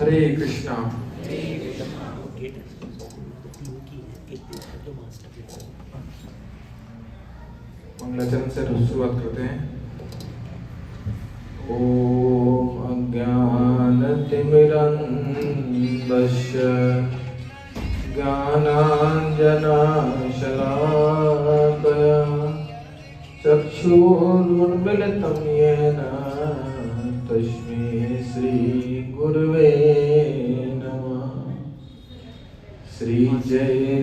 हरे कृष्णा। मंगलाचरण से शुरुआत करते हैं। ओम अज्ञानतिमिरन्धस्य ज्ञानाञ्जनशलाकया चक्षुरुन्मीलितं येन तस्मै श्रीगुरवे नमः। श्रीचैतन्यमनोभीष्टं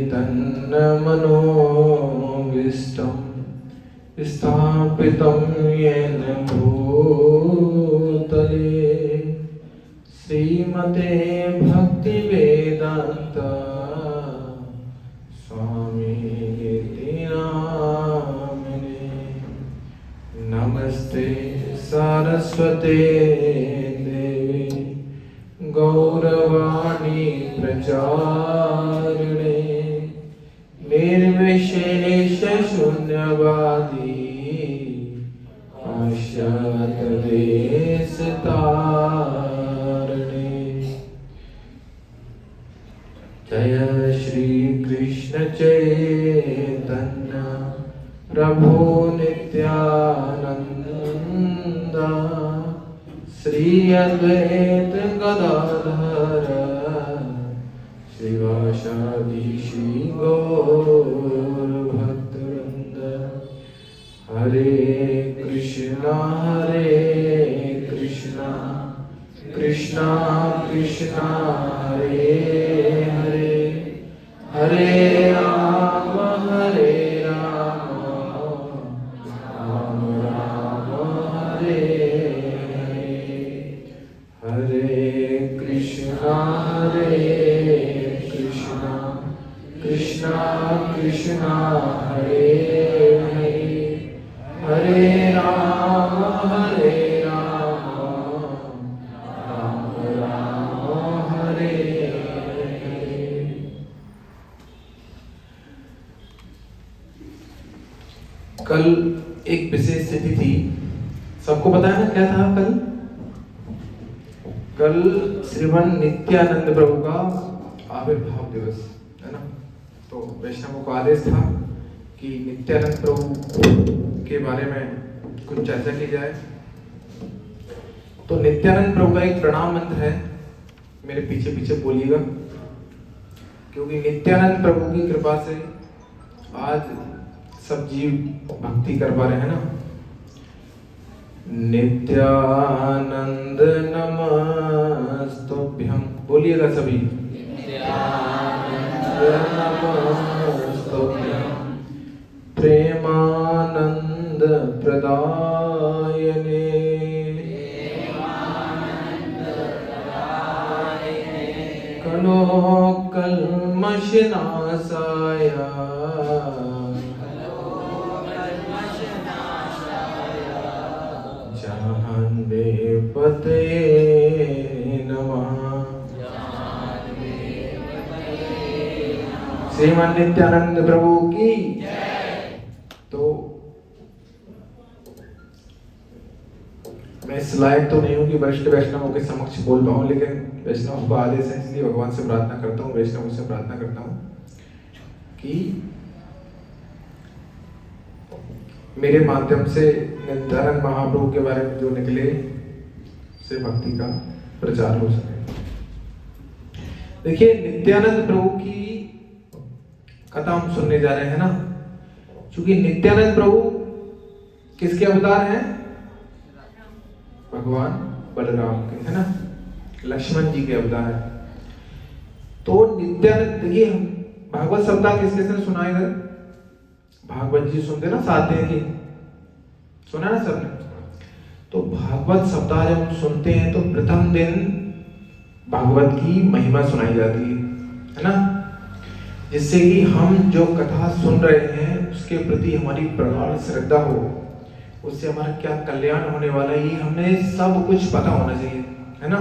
स्थापितं येन भूतले श्रीमते भक्तिवेदान्त स्वामिनिति नामिने। नमस्ते सरस्वते देवी गौरवाणी प्रचारिणे निर्विशेष शून्यवादी पाश्चात्यदेशतारिणे। जय श्री कृष्ण चैतन्य प्रभु नित्यानंद श्री अद्वैत गदाधर श्रीवासादि श्री गौर भक्तवृंद। हरे कृष्णा कृष्णा कृष्णा हरे हरे, हरे राम राम राम हरे हरे। हरे कृष्णा कृष्णा कृष्णा हरे हरे, हरे राम राम राम हरे हरे। कल एक विशेष तिथि थी, सबको पता है ना क्या था कल? कल श्रीमन नित्यानंद प्रभु का आविर्भाव दिवस है ना। तो वैष्णवों का आदेश था कि नित्यानंद प्रभु के बारे में कुछ चर्चा की जाए। तो नित्यानंद प्रभु का एक प्रणाम मंत्र है, मेरे पीछे पीछे बोलिएगा, क्योंकि नित्यानंद प्रभु की कृपा से आज सब जीव भक्ति कर पा रहे हैं ना। नित्यानंद नमस्तुभ्यं बोलिएगा सभी। नमस्तुभ्यं प्रेमानंद प्रदायने कलो कल्मषनाशाय जाह्नवे पतये नमः। श्रीमान नित्यानंद प्रभु की तो मैं इस लायक तो नहीं हूँ कि वरिष्ठ वैष्णवों के समक्ष बोल पाऊँ, लेकिन वैष्णव का आदेश है, इसलिए भगवान से प्रार्थना करता हूँ, वैष्णवों से प्रार्थना करता हूँ कि मेरे माध्यम से नित्यानंद महाप्रभु के बारे में जो निकले से भक्ति का प्रचार हो सके। देखिए, नित्यानंद प्रभु की कथा हम सुनने जा रहे हैं ना, क्योंकि नित्यानंद प्रभु किसके अवतार हैं? भगवान बलराम के, है ना, लक्ष्मण जी के अवतार है। तो नित्यानंद, देखिए हम भागवत सप्ताह किसके से सुनाए गए? भागवत जी सुनते ना, साथ हैं कि सुना ना सबने? तो भागवत सप्ताह जब हम सुनते हैं तो प्रथम दिन भागवत की महिमा सुनाई जाती है ना, जिससे कि हम जो कथा सुन रहे हैं उसके प्रति हमारी प्रगाढ़ श्रद्धा हो, उससे हमारा क्या कल्याण होने वाला है ये हमें सब कुछ पता होना चाहिए, है ना।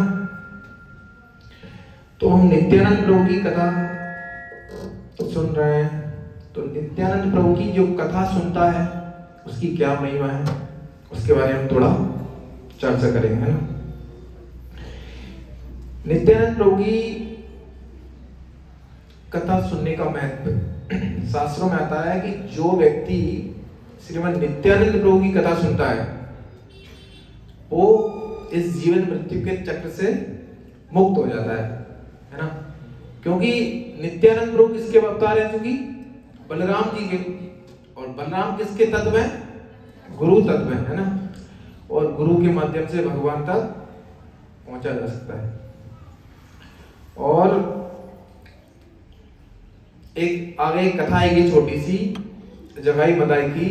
तो हम नित्यानंद प्रभु की कथा तो सुन रहे हैं, तो नित्यानंद प्रभु की जो कथा सुनता है उसकी क्या महिमा है, उसके बारे में थोड़ा चर्चा करेंगे, है ना। नित्यानंद प्रभु की कथा सुनने का महत्व शास्त्रों में आता है कि जो व्यक्ति श्रीमद् नित्यानंद प्रभु की कथा सुनता है वो इस जीवन मृत्यु के चक्र से मुक्त हो जाता है ना। क्योंकि नित्यानंद प्रभु किसके अवतार हैं? क्योंकि बलराम जी के, और बलराम किसके तत्व हैं? गुरु तत्व है ना। और गुरु के माध्यम से भगवान तक पहुंचा जा सकता है। और एक आगे कथा आएगी छोटी सी जगाई मदाई की,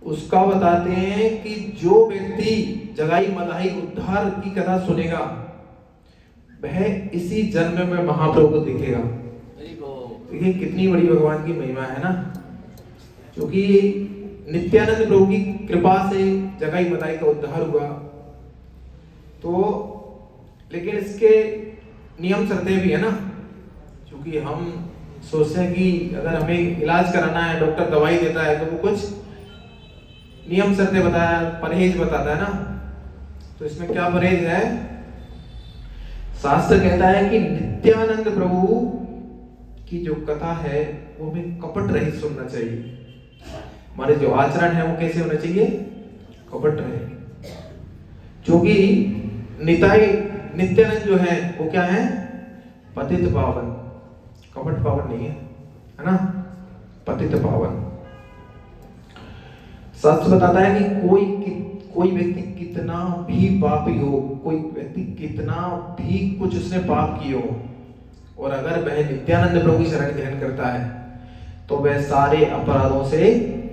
उसका बताते हैं कि जो व्यक्ति जगाई मदाई उद्धार की कथा सुनेगा वह इसी जन्म में महाप्रभु को देखेगा। देखिए कितनी बड़ी भगवान की महिमा है ना। क्योंकि नित्यानंद प्रभु की कृपा से जगाई मदाई का उद्धार हुआ, तो लेकिन इसके नियम शर्तें भी है ना। क्योंकि हम सोचते हैं कि अगर हमें इलाज कराना है, डॉक्टर दवाई देता है तो वो कुछ नियम शर्तें बताया, परहेज बताता है ना। तो इसमें क्या परहेज है? शास्त्र कहता है कि नित्यानंद प्रभु की जो कथा है वो हमें कपट रहित सुनना चाहिए। हमारे जो आचरण है वो कैसे होना चाहिए? कपट रहे। क्योंकि निताई नित्यानंद जो है वो क्या है? पतित पावन, कपट पावन नहीं है ना, पतित पावन। शास्त्र बताता है कि कोई व्यक्ति कितना भी पापी हो, कोई व्यक्ति कितना भी कुछ उसने पाप किए हो, और अगर वह नित्यानंद प्रभु की शरण ग्रहण करता है तो वह सारे अपराधों से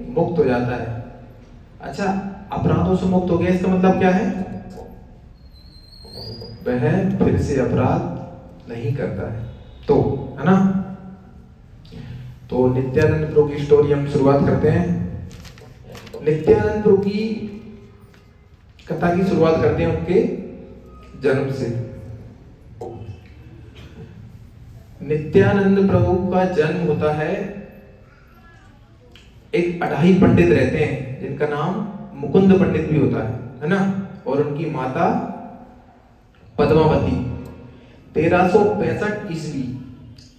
मुक्त हो जाता है। अच्छा, अपराधों से मुक्त हो गया इसका मतलब क्या है? वह फिर से अपराध नहीं करता है, तो है ना। तो नित्यानंद प्रभु की स्टोरी हम शुरुआत करते हैं। नित्यानंद प्रभु की कथा की शुरुआत करते हैं उनके जन्म से। नित्यानंद प्रभु का जन्म होता है, एक अढ़ाई पंडित रहते हैं जिनका नाम मुकुंद पंडित भी होता है ना। और उनकी माता पद्मावती। 1365 ईस्वी।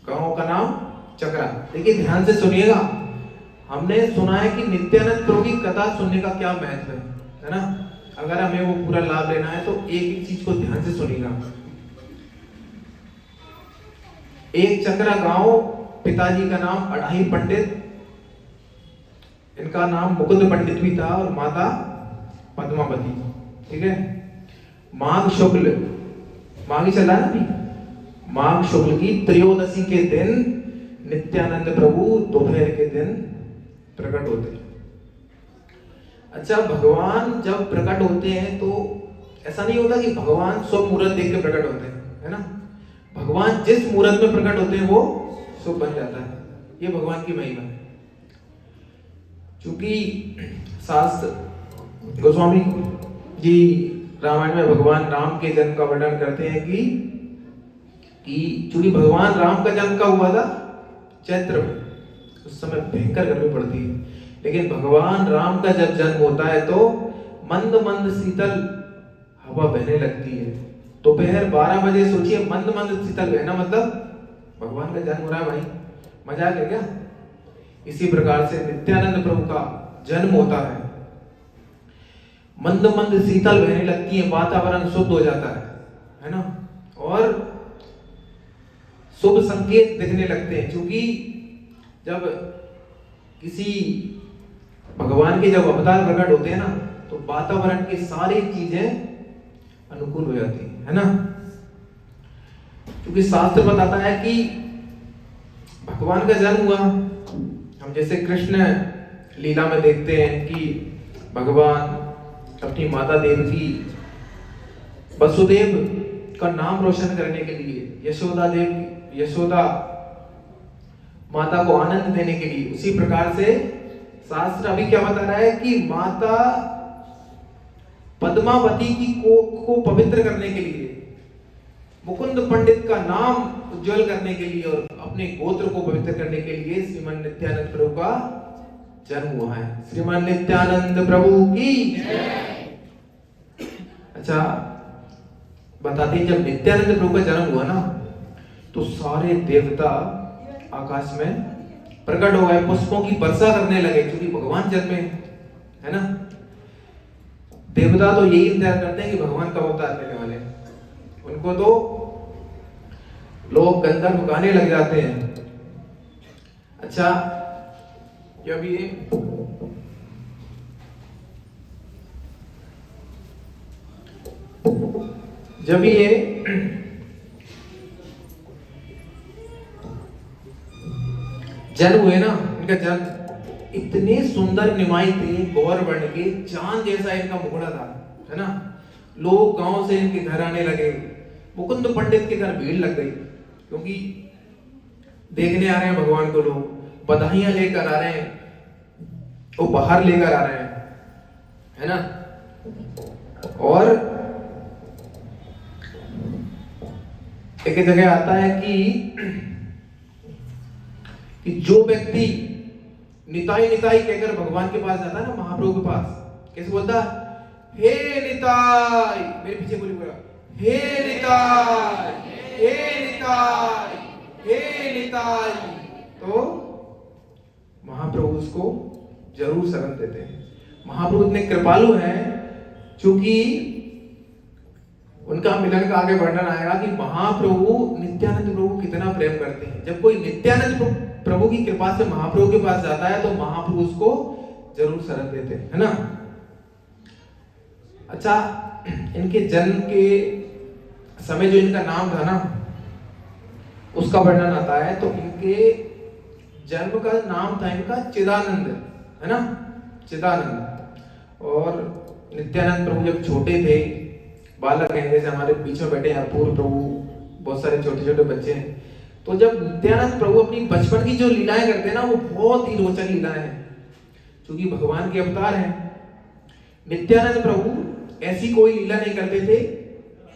गांव का नाम चकरा। देखिए ध्यान से सुनिएगा, हमने सुना है कि नित्यानंद प्रभु की कथा सुनने का क्या महत्व है ना। अगर हमें वो पूरा लाभ लेना है तो एक एक चीज को ध्यान से सुनिएगा। एक चकरा गांव, पिताजी का नाम अढ़ाई पंडित, इनका नाम मुकुंद पंडित भी था, और माता पद्मावती। ठीक है। माघ शुक्ल, माघ ही चला ना अभी, माघ शुक्ल की त्रयोदशी के दिन नित्यानंद प्रभु दोपहर के दिन प्रकट होते हैं। अच्छा, भगवान जब प्रकट होते हैं तो ऐसा नहीं होता कि भगवान शुभ मुहूर्त देख के प्रकट होते हैं, है ना। भगवान जिस मुहूर्त में प्रकट होते हैं वो शुभ बन जाता है। ये भगवान की महिमा है। क्योंकि शास्त्र गोस्वामी जी रामायण में भगवान राम के जन्म का वर्णन करते हैं कि चूंकि भगवान राम का जन्म कब हुआ था? चैत्र में। उस समय भयंकर गर्मी पड़ती है, लेकिन भगवान राम का जब जन्म होता है तो मंद मंद शीतल हवा बहने लगती है। दोपहर 12 बजे सोचिए, मंद मंद शीतल बहना मतलब भगवान का जन्म हो रहा है भाई, मजाक है क्या? इसी प्रकार से नित्यानंद प्रभु का जन्म होता है, मंद मंद शीतल बहने लगती है, वातावरण शुद्ध हो जाता है ना, और शुभ संकेत दिखने लगते हैं। क्योंकि जब किसी भगवान के जब अवतार प्रकट होते हैं ना तो वातावरण की सारी चीजें अनुकूल हो जाती है ना। क्योंकि शास्त्र बताता है कि भगवान का जन्म हुआ। हम जैसे कृष्ण लीला में देखते हैं कि भगवान अपनी माता देवकी वसुदेव का नाम रोशन करने के लिए यशोदा माता को आनंद देने के लिए, उसी प्रकार से शास्त्र अभी क्या बता रहा है कि माता पद्मावती की को पवित्र करने के लिए, मुकुंद पंडित का नाम उज्जवल करने के लिए और अपने गोत्र को पवित्र करने के लिए श्रीमान नित्यानंद प्रभु का जन्म हुआ है। श्रीमान नित्यानंद प्रभु की। अच्छा, बताते हैं जब नित्यानंद प्रभु का जन्म हुआ ना तो सारे देवता आकाश में प्रकट हो गए, पुष्पों की वर्षा करने लगे, क्योंकि भगवान जन्मे है ना। देवता तो यही इंतजार करते हैं कि भगवान कब अवतार लेने वाले, उनको तो लोग गंधर्व गाने लग जाते हैं। अच्छा, जब ये जन्म हुए ना, इनका जन्म इतने सुंदर निमाई थे, गौर वर्ण के, चांद जैसा इनका मुखड़ा था, है ना। लोग गांव से इनके घर आने लगे, मुकुंद पंडित के घर भीड़ लग गई, क्योंकि देखने आ रहे हैं भगवान को, लोग बधाइयां लेकर आ रहे हैं, वो बाहर लेकर आ रहे हैं, है ना। और एक जगह आता है कि जो व्यक्ति निताई निताई कहकर भगवान के पास जाता है ना, महाप्रभु के पास, कैसे बोलता, हे निताई, मेरे पीछे बोली बोला, हे निताई, हे निताई, हे निताई, तो महाप्रभु उसको जरूर शरण देते हैं। महाप्रभु इतने कृपालु हैं, क्योंकि उनका मिलन का आगे वर्णन आएगा कि महाप्रभु नित्यानंद प्रभु कितना प्रेम करते हैं। जब कोई नित्यानंद प्रभु की कृपा से महाप्रभु के पास जाता है तो महाप्रभु उसको जरूर शरण देते हैं, है ना। अच्छा, इनके जन्म के समय जो इनका नाम था ना, उसका वर्णन आता है, तो इनके जन्म का नाम था इनका चिदानंद, है ना, चिदानंद। और नित्यानंद प्रभु जब छोटे थे, बालक हैं, जैसे हमारे बीच में बैठे हैं पूर्व प्रभु, बहुत सारे छोटे छोटे बच्चे हैं, तो जब नित्यानंद प्रभु अपनी बचपन की जो लीलाएं करते हैं ना, वो बहुत ही रोचक लीलाएं हैं, क्योंकि भगवान के अवतार हैं। नित्यानंद प्रभु ऐसी कोई लीला नहीं करते थे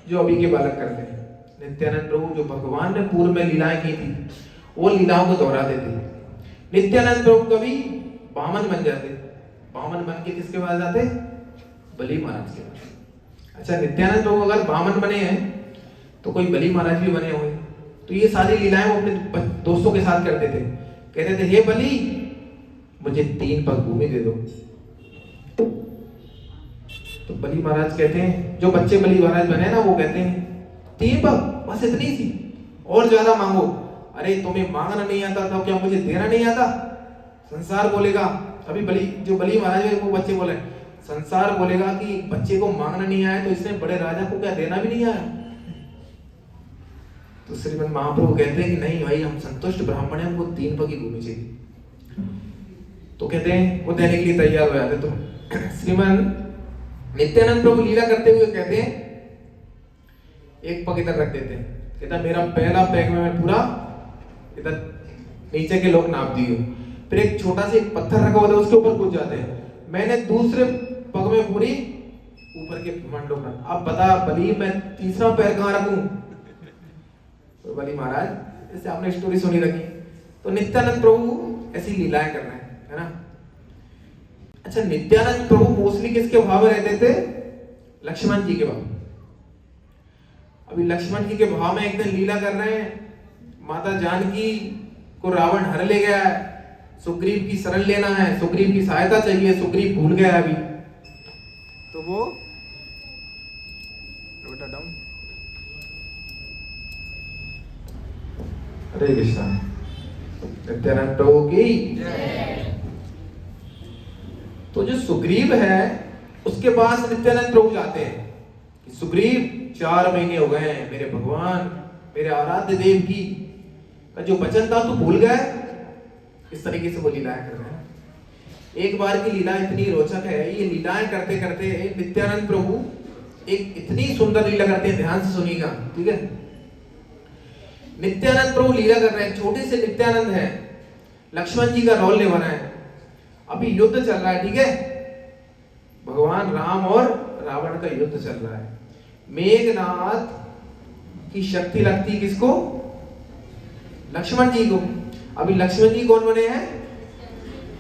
जो अभी के बालक करते हैं। नित्यानंद प्रभु जो भगवान ने पूर्व में लीलाएं की थी, वो लीलाओं को दोहराते थे। नित्यानंद प्रभु कभी बामन बन जाते, बामन बन के किसके पास जाते, बलि महाराज के पास। अच्छा, नित्यानंद प्रभु अगर बामन बने हैं तो कोई बलि महाराज भी बने होंगे, तो ये सारी लीलाएं वो अपने दोस्तों के साथ करते थे। कहते थे, हे बलि, मुझे 3 पग भूमि दे दो। तो बलि महाराज कहते हैं, जो बच्चे बलि महाराज बने ना, वो कहते हैं 3 पग, बस इतनी सी, और ज्यादा मांगो। अरे तुम्हें मांगना नहीं आता तो क्या मुझे देना नहीं आता? संसार बोलेगा, अभी जो बलि महाराज है वो बच्चे बोले, संसार बोलेगा कि बच्चे को मांगना नहीं आया तो इसने बड़े राजा को क्या देना भी नहीं आया? तो श्रीमद् महाप्रभु कहते हैं कि नहीं भाई, हम संतुष्ट ब्राह्मण हैं, हमको 3 पग की भूमि चाहिए। तो कहते हैं वो देने के लिए तैयार हो जाते। तो श्रीमद् नित्यानंद प्रभु लीला करते हुए कहते हैं, एक पग इधर रख देते हैं, कहता मेरा पहला पैग में मैं पूरा इधर नीचे के लोग नाप दिए, फिर एक छोटा सा एक पत्थर रखा होता है उसके ऊपर कूद जाते हैं, मैंने दूसरे पग में पूरी ऊपर के मंडों पर। अब बता बलि, मैं तीसरा पैर कहां रखूं? तो बलि महाराज, जैसे आपने स्टोरी सुनी रखी, तो नित्यानंद प्रभु ऐसी लीलाएं कर रहे हैं, है ना। अच्छा, नित्यानंद प्रभु मोस्टली किसके भाव में रहते थे? लक्ष्मण जी के भाव। अभी लक्ष्मण जी के भाव में एक दिन लीला कर रहे हैं, माता जानकी को रावण हर ले गया है, सुग्रीव की शरण लेना है, सुग्रीव की सहायता चाहिए, सुग्रीव भूल गया अभी, तो वो डाउन, हरे कृष्णा, नित्यानंद प्रभु की। तो जो सुग्रीव है उसके पास नित्यानंद प्रभु जाते हैं कि सुग्रीव 4 महीने हो गए हैं, मेरे भगवान, मेरे आराध्य देव की का जो वचन था तू भूल गया। इस तरीके से वो लीलाएं कर रहे हैं। एक बार की लीला इतनी रोचक है, ये लीलाएं करते करते नित्यानंद प्रभु एक इतनी सुंदर लीला करते हैं, ध्यान से सुनिएगा, ठीक है। नित्यानंद प्रभु लीला कर रहे हैं, छोटे से नित्यानंद है, लक्ष्मण जी का रोल निभा रहे हैं, अभी युद्ध चल रहा है, ठीक है, भगवान राम और रावण का युद्ध चल रहा है। मेघनाथ की शक्ति लगती किसको? लक्ष्मण जी को। अभी लक्ष्मण जी कौन बने हैं?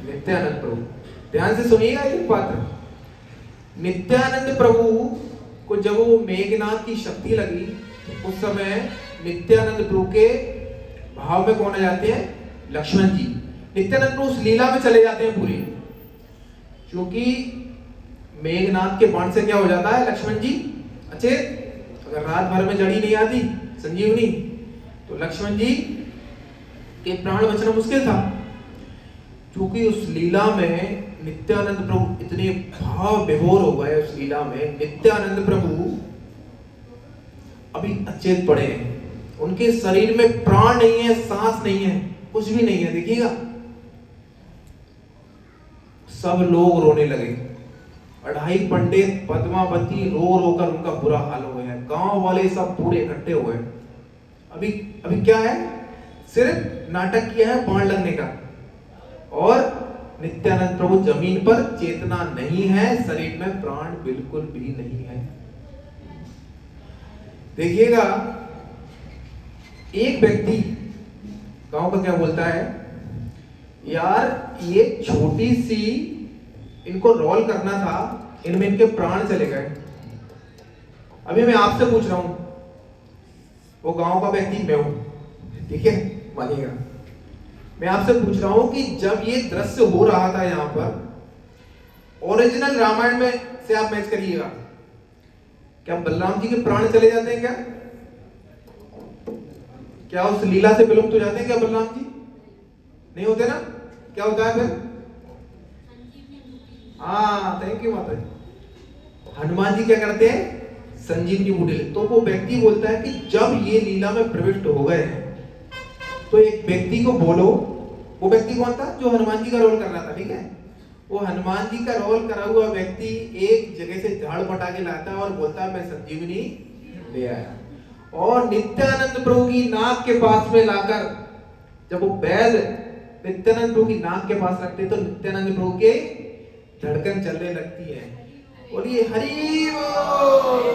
नित्यानंद प्रभु। ध्यान से सुनिएगा ये पात्र। नित्यानंद प्रभु को जब वो मेघनाद की शक्ति लगी, उस समय नित्यानंद प्रभु के भाव में कौन आ जाते हैं? लक्ष्मण जी। नित्यानंद प्रभु उस लीला में चले जाते हैं पूरी, क्योंकि मेघनाद के बाण से क्या हो जाता है? लक्ष्मण जी अचेत। अगर रात भर में जड़ी नहीं आती संजीवनी, तो लक्ष्मण जी के प्राण बचना मुश्किल था। क्योंकि उस लीला में नित्यानंद प्रभु इतने भाव विभोर हो गए, उस लीला में नित्यानंद प्रभु अभी अचेत पड़े हैं, उनके शरीर में प्राण नहीं है, सांस नहीं है, कुछ भी नहीं है। देखिएगा, सब लोग रोने लगे। 2.5 पंडित पद्मावती रो रो कर उनका बुरा हाल हो गया है। गांव वाले सब पूरे इकट्ठे हो गए। अभी अभी क्या है? सिर्फ नाटक किया है बाण लगने का, और नित्यानंद प्रभु जमीन पर, चेतना नहीं है, शरीर में प्राण बिल्कुल भी नहीं है। देखिएगा, एक व्यक्ति गांव का क्या बोलता है, यार ये छोटी सी इनको रोल करना था, इनमें इनके प्राण चले गए। अभी मैं आपसे पूछ रहा हूं, वो गांव का व्यक्ति मैं हूं, ठीक है, मानिएगा। मैं आपसे पूछ रहा हूं कि जब ये दृश्य हो रहा था यहां पर, ओरिजिनल रामायण में से आप मैच करिएगा, क्या बलराम जी के प्राण चले जाते हैं? क्या उस लीला से विलुप्त हो जाते हैं क्या बलराम जी? नहीं होते ना? क्या होता है फिर? हाँ, थैंक यू माता जी। हनुमान जी क्या करते हैं? संजीवनी बूटी लेते। तो वो व्यक्ति बोलता है कि जब ये लीला में प्रविष्ट हो गए हैं, तो एक व्यक्ति को बोलो। वो व्यक्ति कौन था? जो हनुमान जी का रोल कर रहा था, ठीक है। वो हनुमान जी का रोल करा हुआ व्यक्ति एक जगह से झाड़ पटा के लाता है और बोलता है मैं संजीवनी ले आया। और नित्यानंद प्रभु की नाक के पास में लाकर, जब वो बैल नित्यानंद प्रभु की नाक के पास रखते, तो नित्यानंद प्रभु के धड़कन चलने लगती है। बोलिए हरि बोल,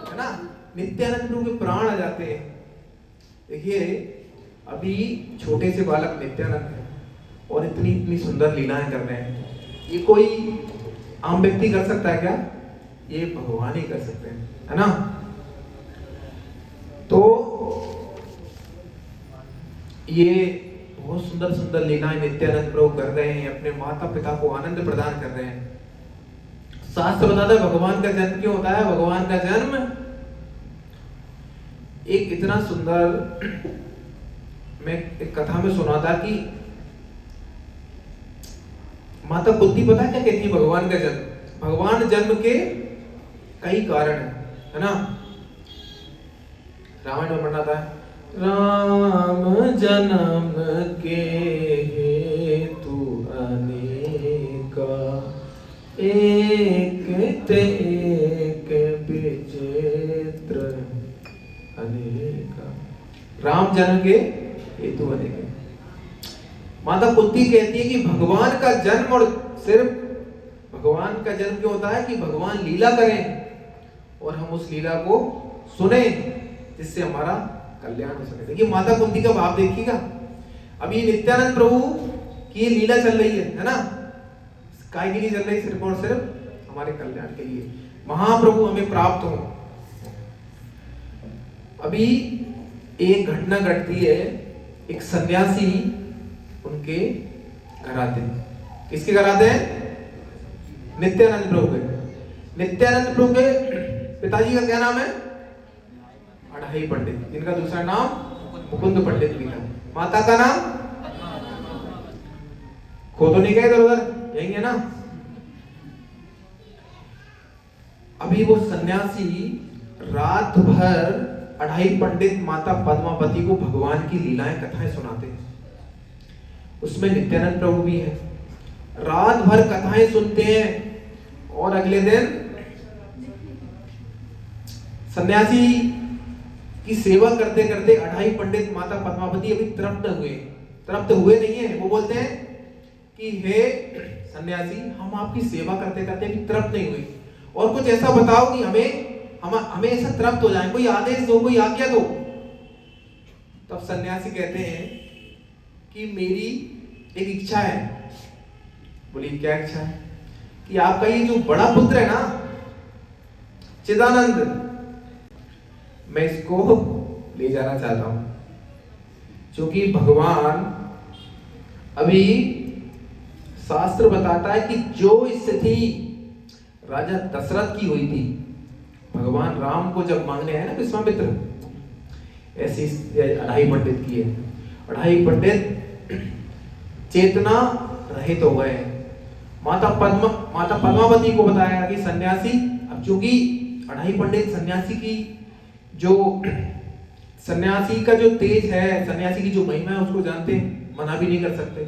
है ना। नित्यानंद प्रभु के प्राण आ जाते हैं। देखिए, अभी छोटे से बालक नित्यानंद है और इतनी इतनी सुंदर लीलाएं कर रहे हैं। ये कोई आम व्यक्ति कर सकता है क्या? ये भगवान ही कर सकते हैं, है ना। तो ये बहुत सुंदर सुंदर लीलाएं नित्यानंद प्रभु कर रहे हैं, अपने माता पिता को आनंद प्रदान कर रहे हैं। शास्त्र बताता है भगवान का जन्म क्यों होता है? भगवान का जन्म एक इतना सुंदर, मैं एक कथा में सुना था कि माता कुंती पता है क्या कहती है? भगवान का जन्म, भगवान जन्म के कई कारण है ना। रामायण में पढ़ना था, राम जन्म के हेतु अनेका, एक ते एक विचित्र अनेका। राम जन्म के हेतु अनेक। माता कुंती कहती है कि भगवान का जन्म, और सिर्फ भगवान का जन्म क्यों होता है? कि भगवान लीला करें और हम उस लीला को सुने, जिससे हमारा कल्याण हो सके। देखिए माता कुंती का भाव देखिएगा। अभी नित्यानंद प्रभु की लीला चल रही है ना। काय के लिए चल रही? सिर्फ और सिर्फ हमारे कल्याण के लिए, महाप्रभु हमें प्राप्त हो। अभी एक घटना घटती है, एक सन्यासी उनके घर आते हैं। किसके घर आते हैं? नित्यानंद प्रभु के। नित्यानंद प्रभु के पिताजी का क्या नाम है? अढ़ाई पंडित, जिनका दूसरा नाम मुकुंद पंडित भी था। माता का नाम खो तो नहीं गए इधर उधर, यही है ना। अभी वो सन्यासी रात भर अढ़ाई पंडित माता पद्मावती को भगवान की लीलाएं कथाएं सुनाते हैं। उसमें नित्यानंद प्रभु भी है। रात भर कथाएं सुनते हैं और अगले दिन सन्यासी की सेवा करते करते अढ़ाई पंडित माता पद्मावती अभी तृप्त हुए नहीं है। वो बोलते हैं कि हे सन्यासी, हम आपकी सेवा करते करते अभी तृप्त नहीं हुई, और कुछ ऐसा बताओ कि हमें ऐसा तृप्त हो जाए, कोई आदेश दो, कोई आज्ञा दो। तब सन्यासी कहते हैं कि मेरी एक इच्छा है। बोली क्या इच्छा है? कि आपका ये जो बड़ा पुत्र है ना, चिदानंद, मैं इसको ले जाना चाहता हूं, क्योंकि भगवान अभी शास्त्र बताता है कि जो स्थिति राजा दशरथ की हुई थी, भगवान राम को जब मांगने आए ना विश्वामित्र, ऐसी अढ़ाई पंडित की है। अढ़ाई पंडित चेतना रहित हो गए। माता पद्मावती को बताया कि सन्यासी, अब चूंकि अढ़ाई पंडित सन्यासी की जो सन्यासी का जो तेज है, सन्यासी की जो महिमा है उसको जानते हैं, मना भी नहीं कर सकते।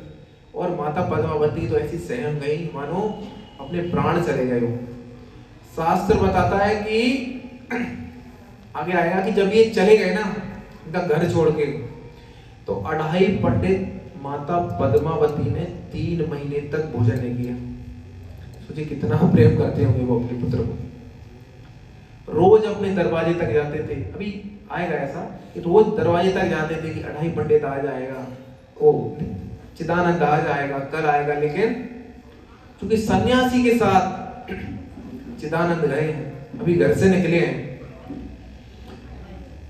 और माता पद्मावती तो ऐसी सहम गई मानो अपने प्राण चले गए हो। शास्त्र बताता है कि आगे आएगा कि जब ये चले गए ना इनका घर छोड़ के, तो अढ़ाई पंडित माता पद्मावती ने 3 महीने तक भोजन नहीं किया। सोचिए कितना प्रेम करते होंगे वो अपने पुत्र को। रोज अपने दरवाजे तक जाते थे, अभी आएगा ऐसा कि रोज दरवाजे तक जाते थे कि अढ़ाई पंडित आ जाएगा, ओ चिदानंद आ जाएगा, कल आएगा। लेकिन क्योंकि सन्यासी के साथ चिदानंद गए हैं, अभी घर से निकले हैं,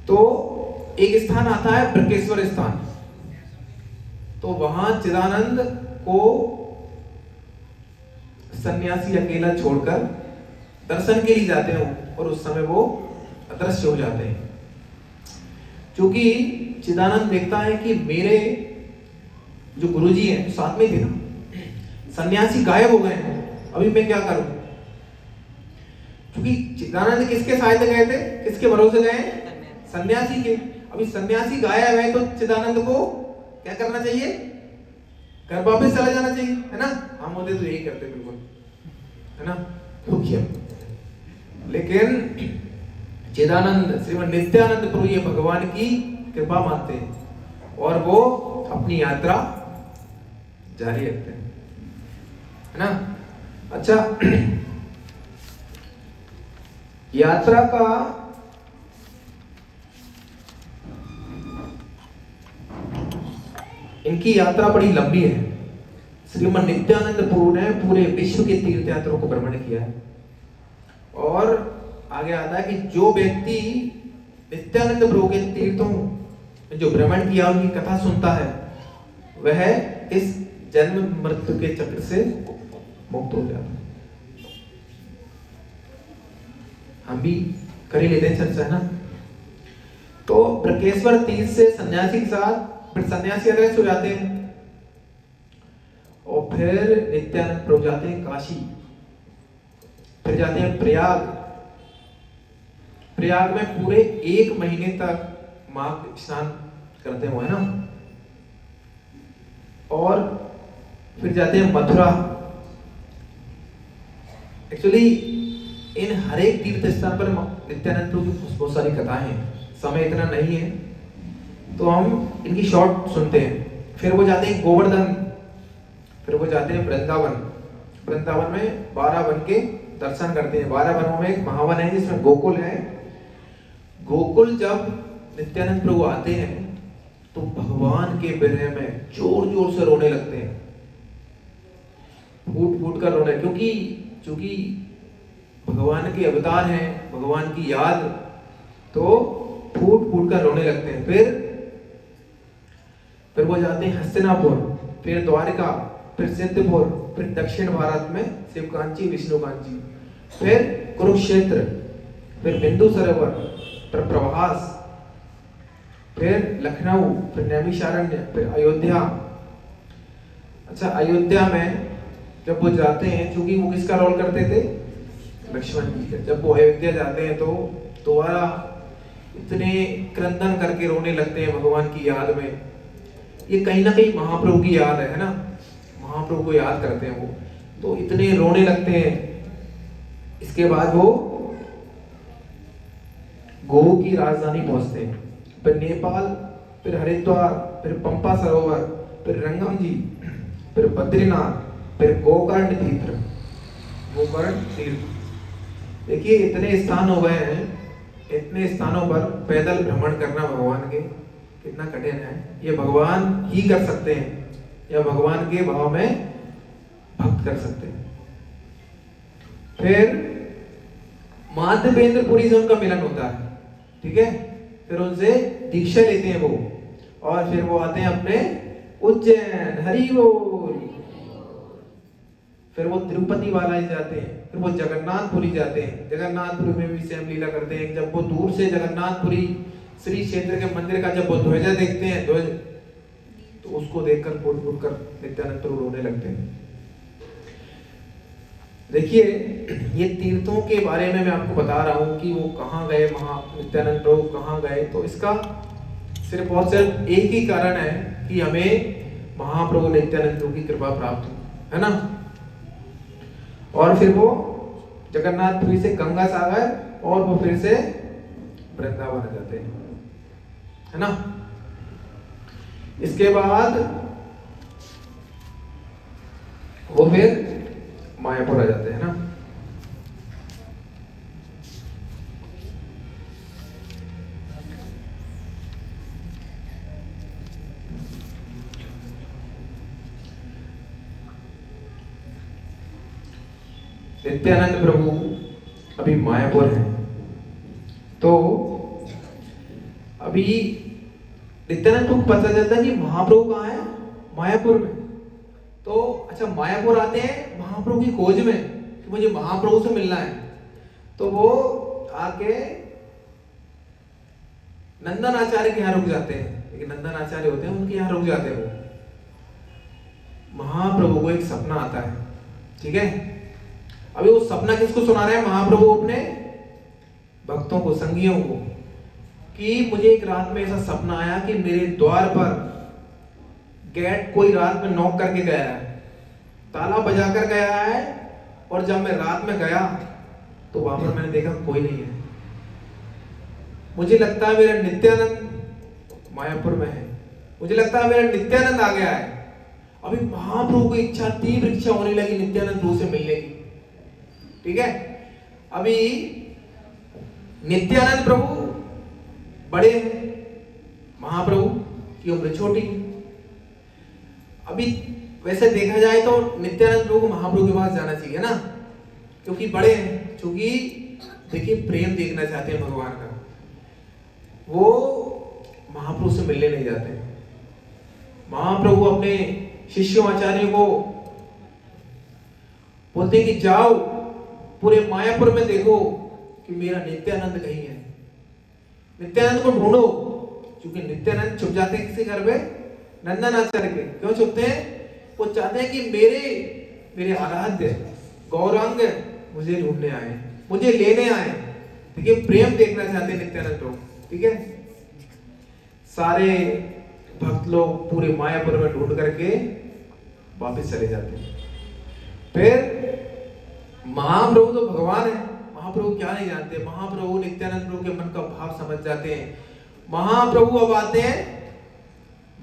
तो एक स्थान आता है ब्रकेश्वर स्थान, तो वहां चिदानंद को सन्यासी अकेला छोड़कर दर्शन के लिए जाते हैं और उस समय वो अदृश्य हो जाते हैं। क्योंकि चिदानंद देखता है कि मेरे जो गुरुजी हैं साथ में थे ना, सन्यासी गायब हो गए हैं, अभी मैं क्या करूं। क्योंकि चिदानंद किसके साथ गए थे, किसके भरोसे गए, सन्यासी के। अभी सन्यासी गायब है तो चिदानंद को क्या करना चाहिए, घर वापस चला जाना चाहिए, है ना। हम होते तो यही करते बिल्कुल, है ना। लेकिन चिदानंद श्रीमद नित्यानंद प्रभु ये भगवान की कृपा मानते हैं और वो अपनी यात्रा जारी रखते हैं, है ना। अच्छा, यात्रा का इनकी यात्रा बड़ी लंबी है। श्रीमद नित्यानंद प्रभु ने पूरे विश्व के तीर्थ यात्रा को भ्रमण किया है। और आगे आता है कि जो व्यक्ति नित्यानंद प्रभु के तीर्थों में जो भ्रमण किया, उनकी कथा सुनता है, वह इस जन्म मृत्यु के चक्र से मुक्त हो जाता है। हम भी कर ही लेते हैं चर्चा, है ना। तो ब्रकेश्वर तीर्थ से सन्यासी के साथ फिर सन्यासी अदृश्य हो जाते हैं और फिर नित्यानंद प्रभु जाते हैं काशी, फिर जाते हैं प्रयाग। प्रयाग में पूरे 1 महीने तक मां स्नान करते हुए, है ना। और फिर जाते हैं मथुरा। एक्चुअली इन हर एक तीर्थ स्थान पर नित्यानंद प्रभु की बहुत सारी कथाएं हैं, समय इतना नहीं है तो हम इनकी शॉर्ट सुनते हैं। फिर वो जाते हैं गोवर्धन, फिर वो जाते हैं वृंदावन। वृंदावन में 12 वन के दर्शन करते हैं। 12 वनों में एक महावन है जिसमें गोकुल है। गोकुल जब नित्यानंद प्रभु आते हैं तो भगवान के विरह में जोर जोर से रोने लगते हैं, फूट फूट कर रोने, क्योंकि भगवान के अवतार हैं, भगवान की याद, तो फूट फूट कर रोने लगते हैं। फिर वो जाते हैं हस्तिनापुर, फिर द्वारिका, फिर सिद्धपुर, फिर दक्षिण भारत में शिवकांची, विष्णुकांची, फिर कुरुक्षेत्र, फिर बिंदु सरोवर, फिर प्रभास, फिर लखनऊ, फिर नैमिषारण्य, फिर अयोध्या। अच्छा, अयोध्या में जब वो जाते हैं, क्योंकि वो किसका रोल करते थे, लक्ष्मण जी का। जब वो अयोध्या जाते हैं तो दोबारा इतने क्रंदन करके रोने लगते हैं भगवान की याद में। ये कहीं ना कहीं महाप्रभु की याद है ना, महाप्रभु को याद करते हैं वो, तो इतने रोने लगते हैं। इसके बाद वो गोवा की राजधानी पहुंचते हैं, फिर नेपाल, फिर हरिद्वार, फिर पंपा सरोवर, फिर रंगम जी, फिर बद्रीनाथ, फिर गोकर्ण तीर्थ। देखिए इतने स्थान हो गए हैं, इतने स्थानों पर पैदल भ्रमण करना भगवान के कितना कठिन है। ये भगवान ही कर सकते हैं या भगवान के भाव में भक्त कर सकते हैं। फिर माधवेंद्रपुरी से उनका मिलन होता है, ठीक है। फिर उनसे दीक्षा लेते हैं वो, और फिर वो आते हैं अपने उज्जैन, हरि बोल। फिर वो तिरुपति बालाजी जाते हैं, फिर वो जगन्नाथपुरी जाते हैं। जगन्नाथपुरी में भी सेम लीला करते हैं। जब वो दूर से जगन्नाथपुरी श्री क्षेत्र के मंदिर का जब वो ध्वजा देखते हैं, ध्वज, तो उसको देखकर फूट फूट कर नित्यानंद प्रभु रोने लगते हैं। देखिए, ये तीर्थों के बारे में मैं आपको बता रहा हूं कि वो कहाँ गए, नित्यानंद प्रभु कहाँ गए। तो इसका सिर्फ और सिर्फ एक ही कारण है कि हमें महाप्रभु नित्यानंद प्रभु की कृपा प्राप्त हो, है ना। और फिर वो जगन्नाथपुरी से गंगा सागर, और वो फिर से वृंदावन आ जाते हैं, है ना। इसके बाद वो फिर मायापुर आ जाते हैं ना। नित्यानंद प्रभु अभी मायापुर है। तो अभी नित्यानंद प्रभु पता चलता है कि महाप्रभु कहाँ है, मायापुर में। तो अच्छा, मायापुर आते हैं महाप्रभु की खोज में कि मुझे महाप्रभु से मिलना है। तो वो आके नंदन आचार्य के यहाँ रुक जाते हैं। एक नंदन आचार्य होते हैं, उनके यहाँ रुक जाते हैं। वो महाप्रभु को एक सपना आता है, ठीक है। अभी वो सपना किसको सुना रहे हैं महाप्रभु? अपने भक्तों को, संगियों को, कि मुझे एक रात में ऐसा सपना आया कि मेरे द्वार पर गेट कोई रात में नॉक करके गया है, ताला बजाकर गया है। और जब मैं रात में गया तो वहां पर मैंने देखा कोई नहीं है। मुझे लगता है मेरा नित्यानंद मायापुर में है, मुझे लगता है मेरा नित्यानंद आ गया है। अभी महाप्रभु की इच्छा, तीव्र इच्छा होने लगी नित्यानंद प्रभु से मिलने की, ठीक है। अभी नित्यानंद प्रभु बड़े हैं, महाप्रभु की उम्र छोटी। अभी वैसे देखा जाए तो नित्यानंद प्रभु को महाप्रभु के पास जाना चाहिए ना, क्योंकि बड़े हैं। क्योंकि देखिए, प्रेम देखना चाहते हैं भगवान का, वो महाप्रभु से मिलने नहीं जाते। महाप्रभु अपने शिष्यों आचार्यों को बोलते हैं कि जाओ पूरे मायापुर में देखो कि मेरा नित्यानंद कहीं है, नित्यानंद को ढूंढो। क्योंकि नित्यानंद छुप जाते हैं किसी घर में, नंदन आचार्य के। क्यों छुपते हैं? वो चाहते हैं कि मेरे आराध्य गौरांग मुझे ढूंढने आए, मुझे लेने आए। ठीक है, प्रेम देखना चाहते हैं नित्यानंद लोग, ठीक है। सारे भक्त लोग पूरे मायापुर में ढूंढ करके वापस चले जाते हैं। फिर महाप्रभु तो भगवान है, महाप्रभु क्या नहीं जानते। महाप्रभु नित्यानंद प्रभु के मन का भाव समझ जाते हैं। महाप्रभु अब आते हैं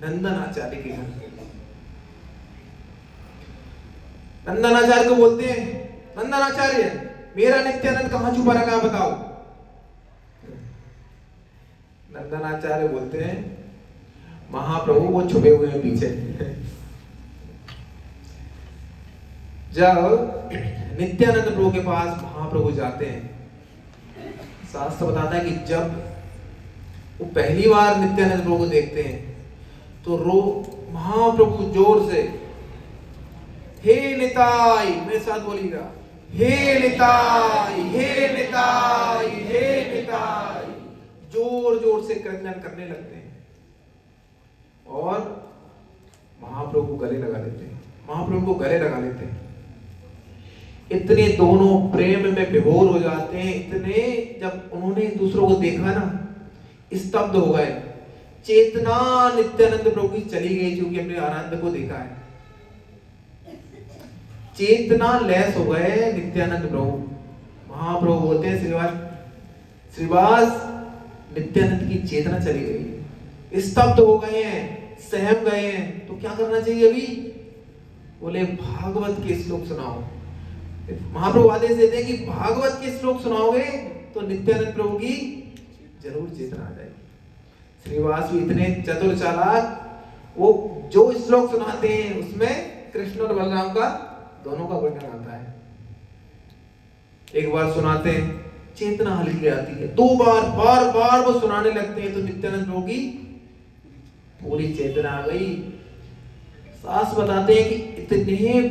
नंदन आचार्य के घर। नंदन आचार्य को बोलते हैं, नंदन आचार्य मेरा नित्यानंद कहां छुपा रखा बताओ। नंदन आचार्य बोलते हैं, महाप्रभु वो छुपे हुए हैं पीछे। जब नित्यानंद प्रभु के पास महाप्रभु जाते हैं, शास्त्र बताता है कि जब वो पहली बार नित्यानंद प्रभु को देखते हैं तो महाप्रभु जोर से हे निताई, मेरे साथ बोलिएगा, हे निताई, हे निताई, हे निताई, जोर जोर से क्रंदन करने लगते हैं और महाप्रभु को गले लगा लेते हैं। महाप्रभु को गले लगा लेते हैं। इतने दोनों प्रेम में विभोर हो जाते हैं, इतने, जब उन्होंने एक दूसरों को देखा ना, स्तब्ध हो गए। चेतना नित्यानंद प्रभु की चली गई, क्योंकि अपने आनंद को देखा है। चेतना लैस हो गए नित्यानंद प्रभु। महाप्रभु बोलते हैं, श्रीवास नित्यानंद की चेतना चली गई है, स्तब्ध हो गए हैं, सहम गए हैं। तो क्या करना चाहिए अभी? बोले भागवत के श्लोक सुनाओ। महाप्रभु आदेश देते हैं कि भागवत के श्लोक सुनाओगे तो नित्यानंद प्रभु की जरूर चेतना आ जाएगी। श्रीवास भी इतने चतुर चालाक, वो जो श्लोक सुनाते हैं उसमें कृष्ण और बलराम का, दोनों का वर्णन आता है। एक बार सुनाते हैं चेतना हल्की आती है। 2 बार बार बार वो सुनाने लगते हैं तो नित्यानंद प्रभु की पूरी चेतना आ गई। सास बताते हैं कि इतने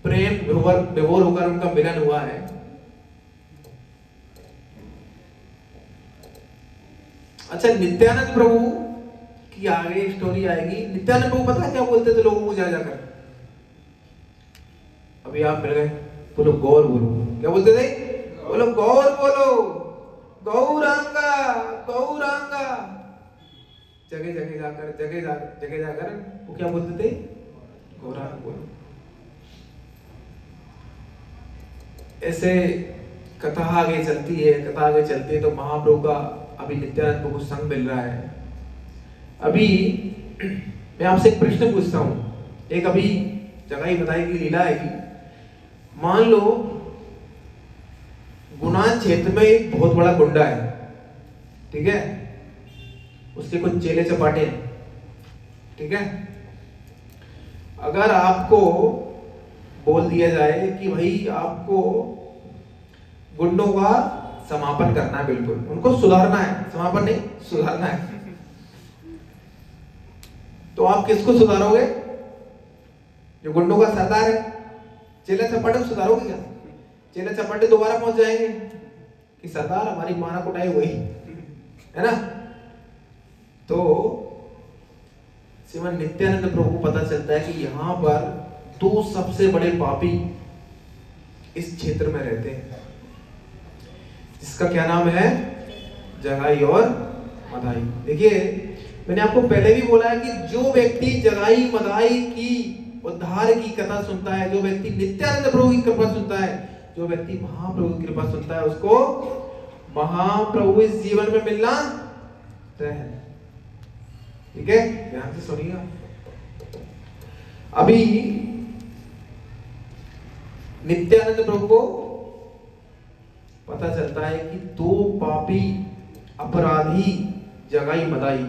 प्रेम विभोर होकर उनका मिलन हुआ है। अच्छा, नित्यानंद प्रभु की आगे स्टोरी आएगी। नित्यानंद प्रभु पता है क्या बोलते थे लोगों को जा जाकर? अभी आप मिल गए, बोलो गौर बोलो। क्या बोलते थे? बोलो गौर बोलो, गौरांगा गौरांगा। जगह जगह जाकर वो क्या बोलते थे? गौरांग बोलो। ऐसे कथा आगे चलती है तो महाप्रभु का अभी नित्यानंद प्रभु संग मिल रहा है। अभी मैं आपसे एक प्रश्न पूछता हूँ। एक अभी जगाई बताई की लीला है कि मान लो गुना क्षेत्र में एक बहुत बड़ा गुंडा है, ठीक है, उसके कुछ चेले चपाटे हैं, ठीक है। अगर आपको बोल दिया जाए कि भाई आपको गुंडों का समापन करना है, बिल्कुल उनको सुधारना है, समापन नहीं सुधारना है, तो आप किसको सुधारोगे? जो गुंडों का सरदार है। चेला चपाटे सुधारोगे क्या? चेला चपाटे दोबारा पहुंच जाएंगे कि सरदार हमारी माना कुटाई हुई है ना। तो श्रीमन नित्यानंद प्रभु को पता चलता है कि यहाँ पर 2 सबसे बड़े पापी इस क्षेत्र में रहते हैं, जिसका क्या नाम है? जगाई और मदाई। देखिए, मैंने आपको पहले भी बोला है कि जो व्यक्ति जगाई मदाई की उद्धार की कथा सुनता है, जो व्यक्ति नित्यानंद प्रभु की कृपा सुनता है, जो व्यक्ति महाप्रभु की कृपा सुनता है, उसको महाप्रभु इस जीवन में मिलना तय है। ठीक है, ध्यान से सुनिएगा। अभी नित्यानंद प्रभु को पता चलता है कि 2 पापी अपराधी जगाई मदाई।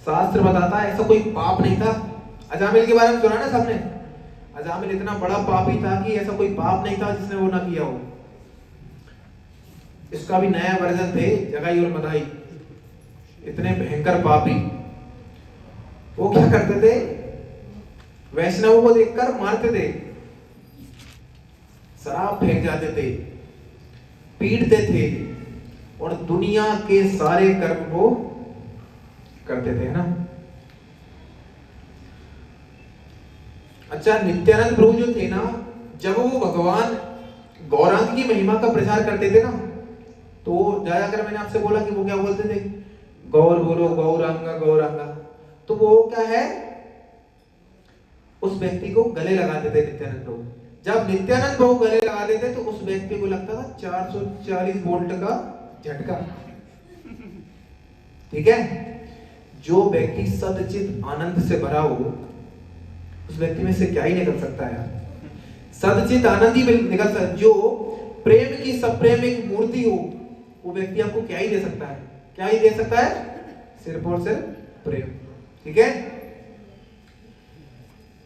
शास्त्र बताता है ऐसा कोई पाप नहीं था। अजामिल के बारे में सुना ना सबने? अजामिल इतना बड़ा पापी था कि ऐसा कोई पाप नहीं था जिसने वो ना किया हो। इसका भी नया वर्जन थे जगाई और मदाई। इतने भयंकर पापी वो क्या करते थे? वैष्णवों को देखकर मारते थे, शराब फेंक जाते थे, पीटते थे और दुनिया के सारे कर्म को करते थे, है ना। अच्छा, नित्यानंद प्रभु जो थे ना, जब वो भगवान गौरांग की महिमा का प्रचार करते थे ना, तो जाकर मैंने आपसे बोला कि वो क्या बोलते थे? गौर बोलो, गौरांगा गौरांगा। तो वो क्या है? उस व्यक्ति को गले लगाते थे नित्यानंद प्रभु। जब नित्यानंद प्रभु गले लगाते थे तो उस व्यक्ति को लगता था 440 वोल्ट का झटका। ठीक है, जो व्यक्ति सदचित आनंद से भरा हो, उस व्यक्ति में से क्या ही निकल सकता है? सदचित आनंद ही निकल सकता है। जो प्रेम की सप्रेम एक मूर्ति हो, वो व्यक्ति आपको क्या ही दे सकता है? क्या ही दे सकता है? सिर्फ और सिर्फ प्रेम। ठीक है,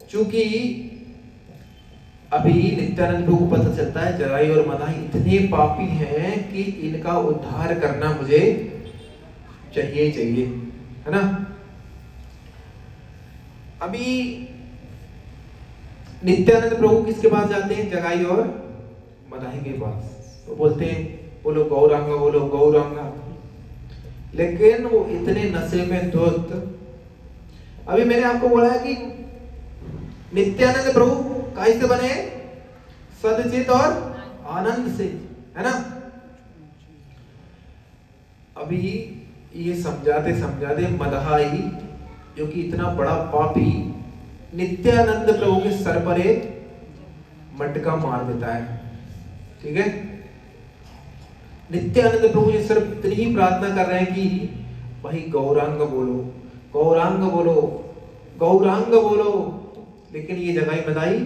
चूंकि अभी नित्यानंद प्रभु को पता चलता है जगाई और मदाई इतने पापी हैं कि इनका उद्धार करना मुझे चाहिए, है ना। अभी नित्यानंद प्रभु किसके पास जाते हैं? जगाई और मदाई के पास। तो बोलते हैं बोलो गौरांगा, बोलो गौरांगा। लेकिन वो इतने नशे में धुत। अभी मैंने आपको बोला है कि नित्यानंद प्रभु कैसे बने? सदचित और आनंद से, है ना। अभी ये समझाते समझाते मदाई, जो कि इतना बड़ा पापी, नित्यानंद प्रभु के सर पर एक मटका मार देता है। ठीक है, नित्यानंद प्रभु जी सिर्फ इतनी ही प्रार्थना कर रहे हैं कि भाई गौरांग बोलो, गौरांग बोलो, गौरांग बोलो। लेकिन ये जगाई मदाई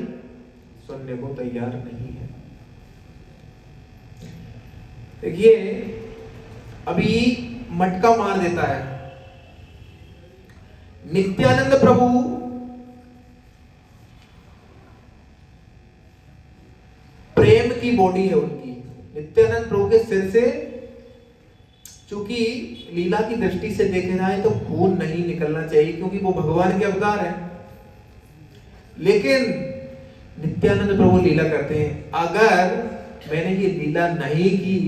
सुनने को तैयार नहीं है। देखिए, अभी मटका मार देता है। नित्यानंद प्रभु प्रेम की बॉडी है उनकी। नित्यानंद प्रभु के सिर से, चूंकि लीला की दृष्टि से देखे जाए तो खून नहीं निकलना चाहिए क्योंकि वो भगवान के अवतार है, लेकिन नित्यानंद प्रभु लीला करते हैं, अगर मैंने ये लीला नहीं की,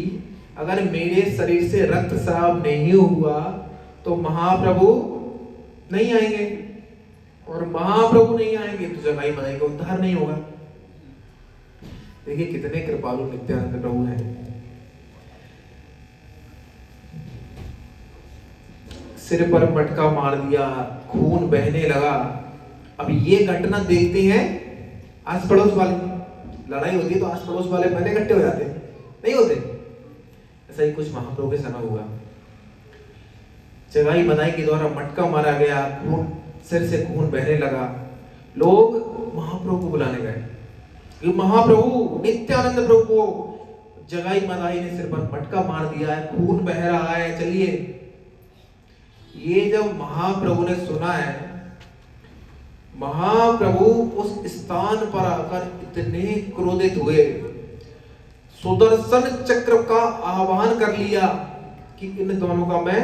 अगर मेरे शरीर से रक्त स्राव नहीं हुआ तो महाप्रभु नहीं आएंगे, और महाप्रभु नहीं आएंगे तो जगाई मदाई का उद्धार नहीं होगा। देखिए कितने कृपालु नित्यानंद प्रभु हैं। सिर पर मटका मार दिया, खून बहने लगा। अब ये घटना देखते हैं आस पड़ोस वाले, लड़ाई होती है तो आस पड़ोस वाले पहले इकट्ठे हो जाते हैं, नहीं होते? ऐसा ही कुछ महाप्रभु के समय हुआ। जगाई मदाई के द्वारा मटका मारा गया, खून, सिर से खून बहने लगा। लोग महाप्रभु को बुलाने गए कि महाप्रभु, नित्यानंद प्रभु को जगाई मदाई ने सिर पर मटका मार दिया है, खून बह रहा है, चलिए। ये जब महाप्रभु ने सुना है, महाप्रभु उस स्थान पर आकर इतने क्रोधित हुए, सुदर्शन चक्र का आह्वान कर लिया कि इन दोनों का मैं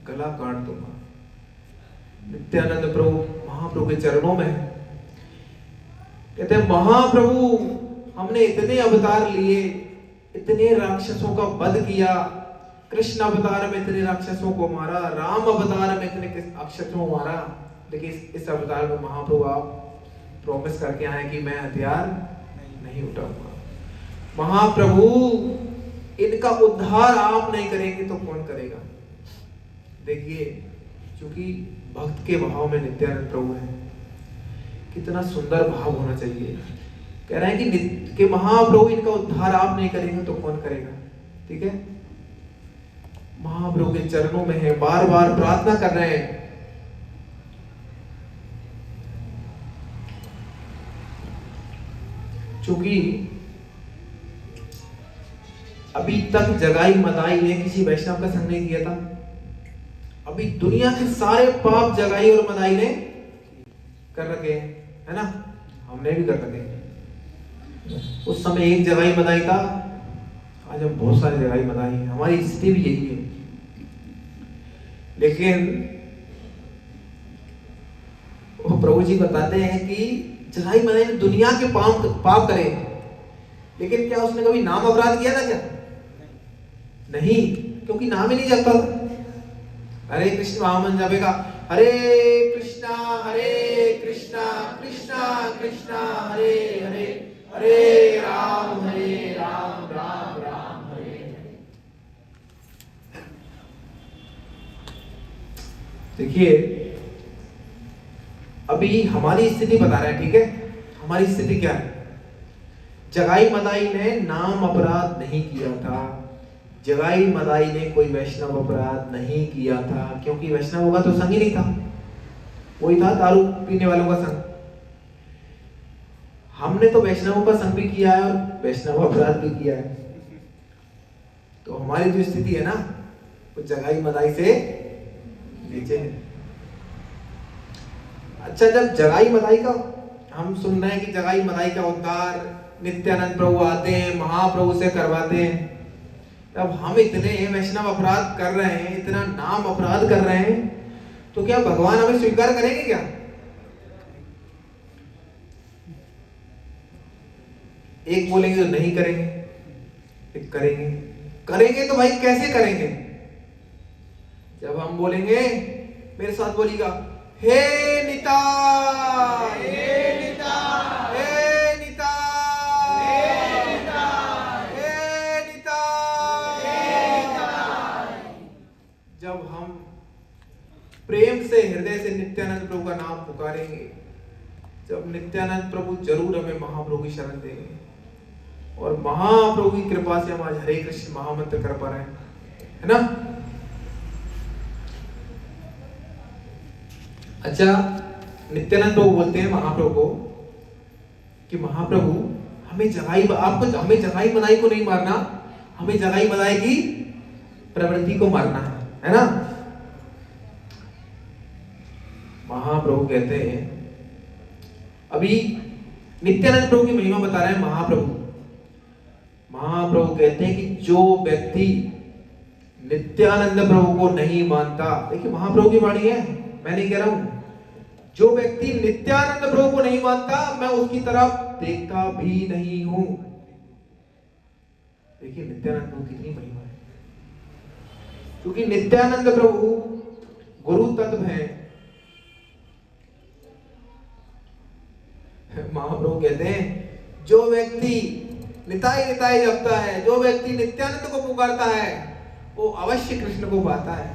गला काट दूंगा। नित्यानंद प्रभु महाप्रभु के चरणों में कहते हैं, महाप्रभु हमने इतने अवतार लिए, इतने राक्षसों का वध किया, कृष्ण अवतार में इतने राक्षसों को मारा, राम अवतार में इतने राक्षसों को मारा, लेकिन इस अवतार में महाप्रभु आप प्रॉमिस करके आए कि मैं हथियार नहीं उठाऊंगा। महाप्रभु इनका उद्धार आप नहीं करेंगे तो कौन करेगा? देखिए, क्योंकि भक्त के भाव में नित्यानंद प्रभु है, कितना सुंदर भाव होना चाहिए। कह रहे हैं कि महाप्रभु इनका उद्धार आप नहीं करेंगे तो कौन करेगा? ठीक है, महाप्रभु के चरणों में है, बार बार प्रार्थना कर रहे हैं। क्योंकि अभी तक जगाई मदाई ने किसी वैष्णव का संग नहीं किया था। अभी दुनिया के सारे पाप जगाई और मदाई ने कर रखे हैं, है ना? हमने भी कर रखे हैं। उस समय एक जगाई मदाई था, आज हम बहुत सारे जगाई मदाई हैं। हमारी स्थिति भी यही है। लेकिन वो प्रभु जी बताते हैं कि जगाई मदाई ने दुनिया के पाप करे, लेकिन क्या उसने कभी नाम अपराध किया था? क्या नहीं, क्योंकि नाम ही नहीं जपता था। हरे कृष्ण महामंत्र जपेगा, हरे कृष्णा कृष्णा कृष्णा हरे हरे, हरे राम राम राम हरे हरे। देखिए, अभी हमारी स्थिति बता रहा है, ठीक है? हमारी स्थिति क्या है? जगाई मदाई ने नाम अपराध नहीं किया था, जगाई मदाई ने कोई वैष्णव अपराध नहीं किया था, क्योंकि वैष्णवों का तो संग ही नहीं था, वही था दारू पीने वालों का संग। हमने तो वैष्णवों का संग भी किया है और वैष्णव अपराध भी किया है। तो हमारी जो स्थिति है ना, वो जगाई मदाई से नीचे है। अच्छा, जब जगाई मदाई का हम सुन रहे हैं कि जगाई मदाई का उद्धार नित्यानंद प्रभु आते हैं, महाप्रभु से करवाते हैं, तब हम इतने वैष्णव अपराध कर रहे हैं, इतना नाम अपराध कर रहे हैं, तो क्या भगवान हमें स्वीकार करेंगे? क्या एक बोलेंगे तो नहीं करेंगे, एक करेंगे। करेंगे तो भाई कैसे करेंगे? जब हम बोलेंगे, मेरे साथ बोलिएगा, हे निताय, हे निताय, हे निताय, हे निताय, हे निताय, हे निताय। जब हम प्रेम से, हृदय से नित्यानंद प्रभु का नाम पुकारेंगे, जब नित्यानंद प्रभु जरूर हमें महाप्रभु की शरण देंगे, और महाप्रभु की कृपा से हम आज हरे कृष्ण महामंत्र कर पा रहे हैं, है ना? अच्छा, नित्यानंद प्रभु बोलते हैं महाप्रभु को कि महाप्रभु हमें जगाई मदाई को नहीं मारना, हमें जगाई मदाई की प्रवृत्ति को मारना है ना? महाप्रभु कहते हैं, अभी नित्यानंद प्रभु की महिमा बता रहे हैं महाप्रभु महाप्रभु कहते हैं कि जो व्यक्ति नित्यानंद प्रभु को नहीं मानता, देखिए महाप्रभु की वाणी है, मैं नहीं कह रहा हूं, जो व्यक्ति नित्यानंद प्रभु को नहीं मानता मैं उसकी तरफ देखता भी नहीं हूं। देखिए नित्यानंद प्रभु कितनी महिमा है, क्योंकि नित्यानंद प्रभु गुरु तत्व है। महाप्रभु कहते हैं जो व्यक्ति निताई निताई जपता है, जो व्यक्ति नित्यानंद को पुकारता है, वो अवश्य कृष्ण को पाता है।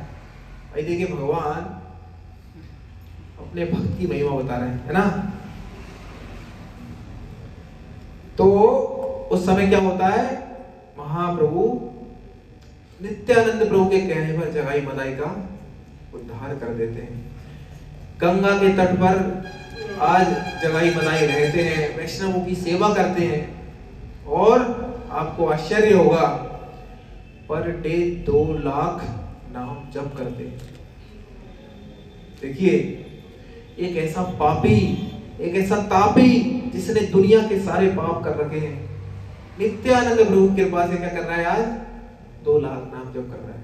भाई देखिए भगवान अपने भक्त की महिमा बता रहे हैं, है ना। तो उस समय क्या होता है, महाप्रभु नित्यानंद प्रभु के कहने पर जगाई मदाई का उद्धार कर देते हैं। गंगा के तट पर आज जगाई मदाई रहते हैं, वैष्णवों की सेवा करते हैं, और आपको आश्चर्य होगा पर डे 2 लाख नाम जप करते हैं। देखिए एक ऐसा पापी, एक ऐसा तापी जिसने दुनिया के सारे पाप कर रखे हैं, नित्यानंद प्रभु की कृपा से क्या कर रहा है, आज 2 लाख नाम जप कर रहा है।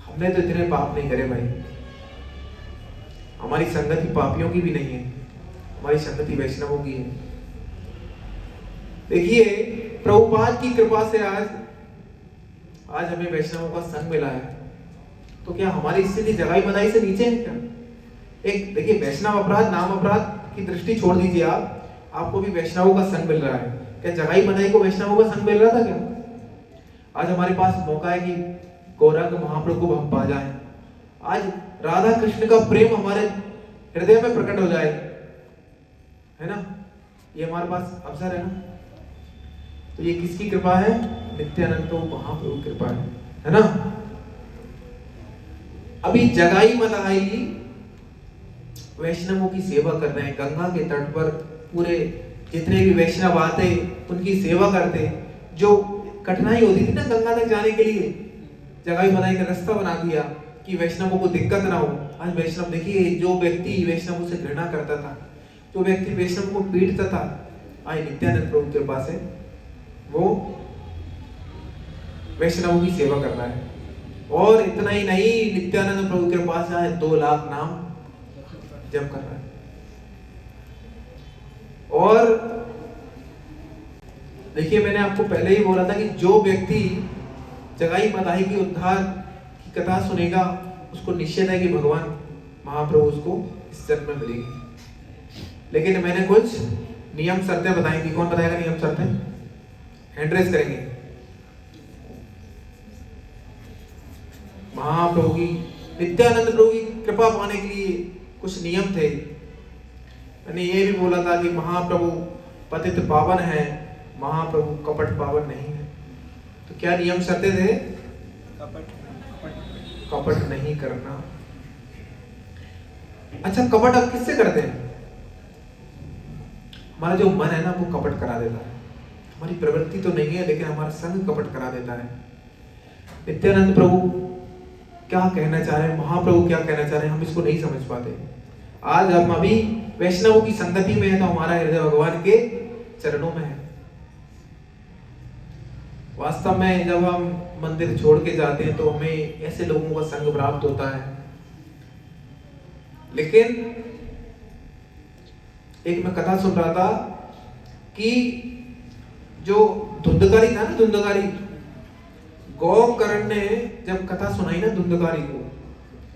हमने तो इतने पाप नहीं करे भाई, हमारी संगति पापियों की भी नहीं है, हमारी संगति वैष्णवों की है। देखिए प्रभुपाद की कृपा से आज हमें वैष्णवों का संग मिला है, तो क्या हमारी स्थिति जगाई मदाई से नीचे है क्या? एक देखिए वैष्णव अपराध, नाम अपराध की दृष्टि छोड़ दीजिए, आपको भी वैष्णवों का संग मिल रहा है। क्या जगाई मदाई को वैष्णवों का संग मिल रहा था क्या? आज हमारे पास मौका है कि गौरंग महाप्रभु को हम पा जाएं, आज राधा कृष्ण का प्रेम हमारे हृदय में प्रकट हो जाए, है ना। ये हमारे पास अवसर है ना। तो ये किसकी कृपा है? नित्यानंद तो महाप्रभु की कृपा है ना। अभी जगाई मदाई वैष्णवों की सेवा कर रहे हैं, गंगा के तट पर पूरे जितने भी वैष्णव आते उनकी सेवा करते। जो कठिनाई होती थी ना गंगा तक जाने के लिए, जगाई मदाई का रास्ता बना दिया कि वैष्णवों को दिक्कत ना हो। आज वैष्णव देखिए, जो व्यक्ति वैष्णवों से घृणा करता था, जो व्यक्ति वैष्णव को पीटता था, आज नित्यानंद प्रभु के पास है, वो वैष्णवों की सेवा कर रहा है। और इतना ही नहीं, नित्यानंद प्रभु के पास आए 2 लाख नाम जप कर रहा है। और देखिए मैंने आपको पहले ही बोला था कि जो व्यक्ति जगाई मदाई की उद्धार की कथा सुनेगा, उसको निश्चित है कि भगवान महाप्रभु उसको इस जन्म में मिलेगी। लेकिन मैंने कुछ नियम शर्तें बताई थी। कौन बताएगा नियम शर्तें? हैंड रेज करेंगे। महाप्रभु की, नित्यानंद प्रभु की कृपा पाने के लिए कुछ नियम थे। मैंने ये भी बोला था कि महाप्रभु पतित पावन है, महाप्रभु कपट पावन नहीं है। तो क्या नियम शर्तें थे? कपट नहीं करना। अच्छा, कपट अब किससे करते हैं? हमारा जो मन है ना, वो कपट करा देता है। हमारी प्रवृत्ति तो नहीं है, लेकिन हमारा संग कपट करा देता है। नित्यानंद प्रभु क्या कहना चाह रहे हैं, महाप्रभु क्या कहना चाह रहे हैं, हम इसको नहीं समझ पाते। आज हम अभी वैष्णवों की संगति में है, तो हमारा हृदय भगवान के चरणों में है। वास्तव में जब हम मंदिर छोड़ के जाते हैं तो हमें ऐसे लोगों का संग प्राप्त होता है। लेकिन एक मैं कथा सुन रहा था कि जो धुंधकारी था ना, धुंधकारी, गौकर्ण ने जब कथा सुनाई ना धुंधकारी को,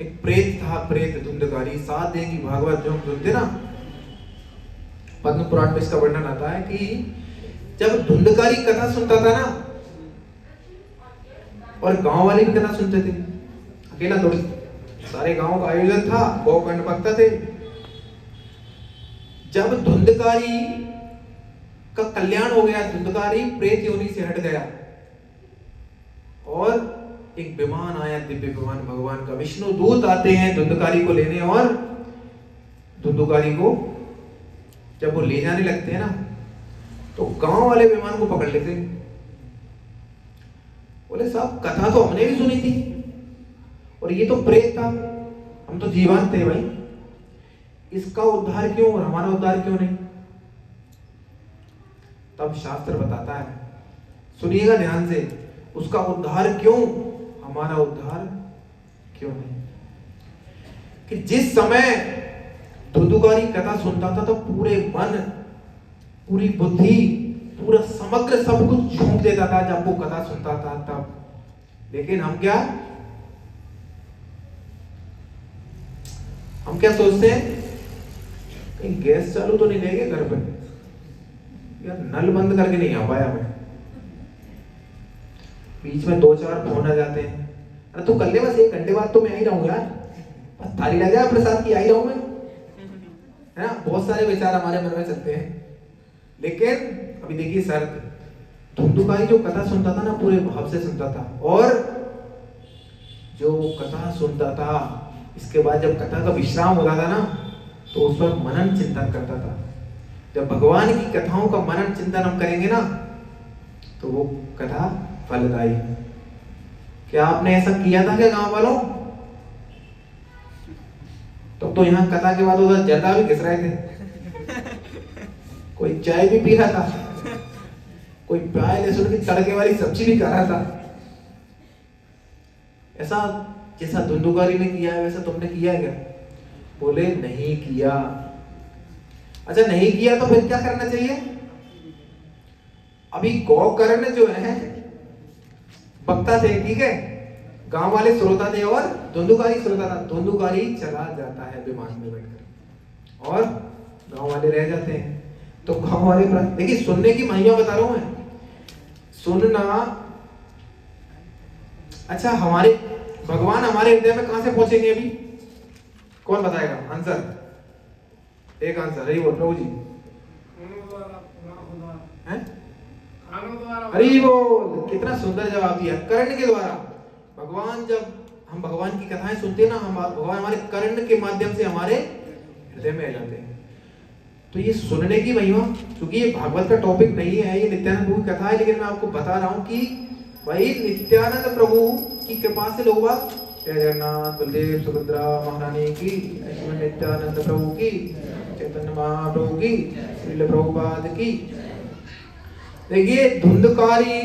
एक प्रेत था, प्रेत धुंधकारी, 7 दिन की भागवत जो हम सुनते ना, पद्म पुराण में इसका वर्णन आता है कि जब धुंधकारी कथा सुनता था ना, और गांव वाले भी कथा सुनते थे, अकेला थोड़ी, सारे गांव का आयोजन था, गौकर्ण भक्त थे। जब धुंधकारी का कल्याण हो गया, धुंधकारी प्रेत योनि से हट गया, और एक विमान आया, दिव्य विमान भगवान का, विष्णु दूत आते हैं धुंधकारी को लेने, और धुंधकारी को जब वो ले जाने लगते हैं ना, तो गांव वाले विमान को पकड़ लेते हैं। बोले साहब, कथा तो हमने भी सुनी थी, और ये तो प्रेत था, हम तो जीवंत थे भाई, इसका उद्धार क्यों और हमारा उद्धार क्यों नहीं? तब शास्त्र बताता है, सुनिएगा ध्यान से, उसका उद्धार क्यों, हमारा उद्धार क्यों नहीं। कि जिस समय धुंधुकारी कथा सुनता था तो पूरे मन, पूरी बुद्धि, पूरा समग्र सब कुछ झोंक देता था जब वो कथा सुनता था तब। लेकिन हम क्या सोचते हैं, कहीं गैस चालू तो नहीं लेंगे घर पे, यार नल बंद करके नहीं आ पाया मैं, बीच में 2-4 फोन आ जाते हैं, अरे तू कर ले बस 1 घंटे बाद तो मैं आ ही रहूं यार, बस थाली लग जाए प्रसाद की, आ ही रहूं मैं, है ना। बहुत सारे विचार हमारे मन में चलते हैं। लेकिन अभी देखिए सर, धुंधुकारी जो कथा सुनता था ना पूरे भाव से सुनता था, और जो कथा सुनता था इसके बाद जब कथा का विश्राम होता था ना तो उस पर मनन चिंतन करता था। जब भगवान की कथाओं का मनन चिंतन हम करेंगे ना तो वो कथा फलदायी। क्या आपने ऐसा किया था क्या गांव वालों? तो यहाँ कथा के बाद उधर जर्दा भी घिस रहे थे, कोई चाय भी पी रहा था, कोई प्याज लहसुन की तड़के वाली सब्जी भी खा रहा था। ऐसा जैसा धुंधुकारी ने किया है वैसा तुमने किया है क्या? बोले नहीं किया। अच्छा नहीं किया तो फिर क्या करना चाहिए? अभी गौकर्ण जो है वक्ता थे, ठीक है, गांव वाले श्रोता थे और धुंधुकारी श्रोता था। धुंधुकारी चला जाता है विमान में बैठकर और गांव वाले रह जाते हैं। तो गांव वाले देखिए, सुनने की महिमा बता रहा हूं मैं, सुनना। अच्छा, हमारे भगवान हमारे हृदय में कहां से पहुंचेंगे अभी? कौन बताएगा आंसर? एक आंसर हरी बोल प्रभु जी। हरी बोल, कितना सुंदर जवाब दिया। कर्ण के द्वारा। भगवान, जब हम भगवान की कथाएं सुनते हैं ना, हम भगवान हमारे कर्ण के माध्यम से हमारे हृदय में आ जाते हैं। तो ये सुनने की महिमा, क्योंकि ये भागवत का टॉपिक नहीं है, ये नित्यानंद प्रभु की कथा है, लेकिन मैं आपको बता रहा हूं कि भाई नित्यानंद प्रभु की कृपा से लोग बात, जय जगन्नाथ बलदेव सुभद्रा महारानी की, नित्यानंद प्रभु की, चैतन्य महाप्रभु की, श्रील प्रभुपाद की। देखिए धुंधकारी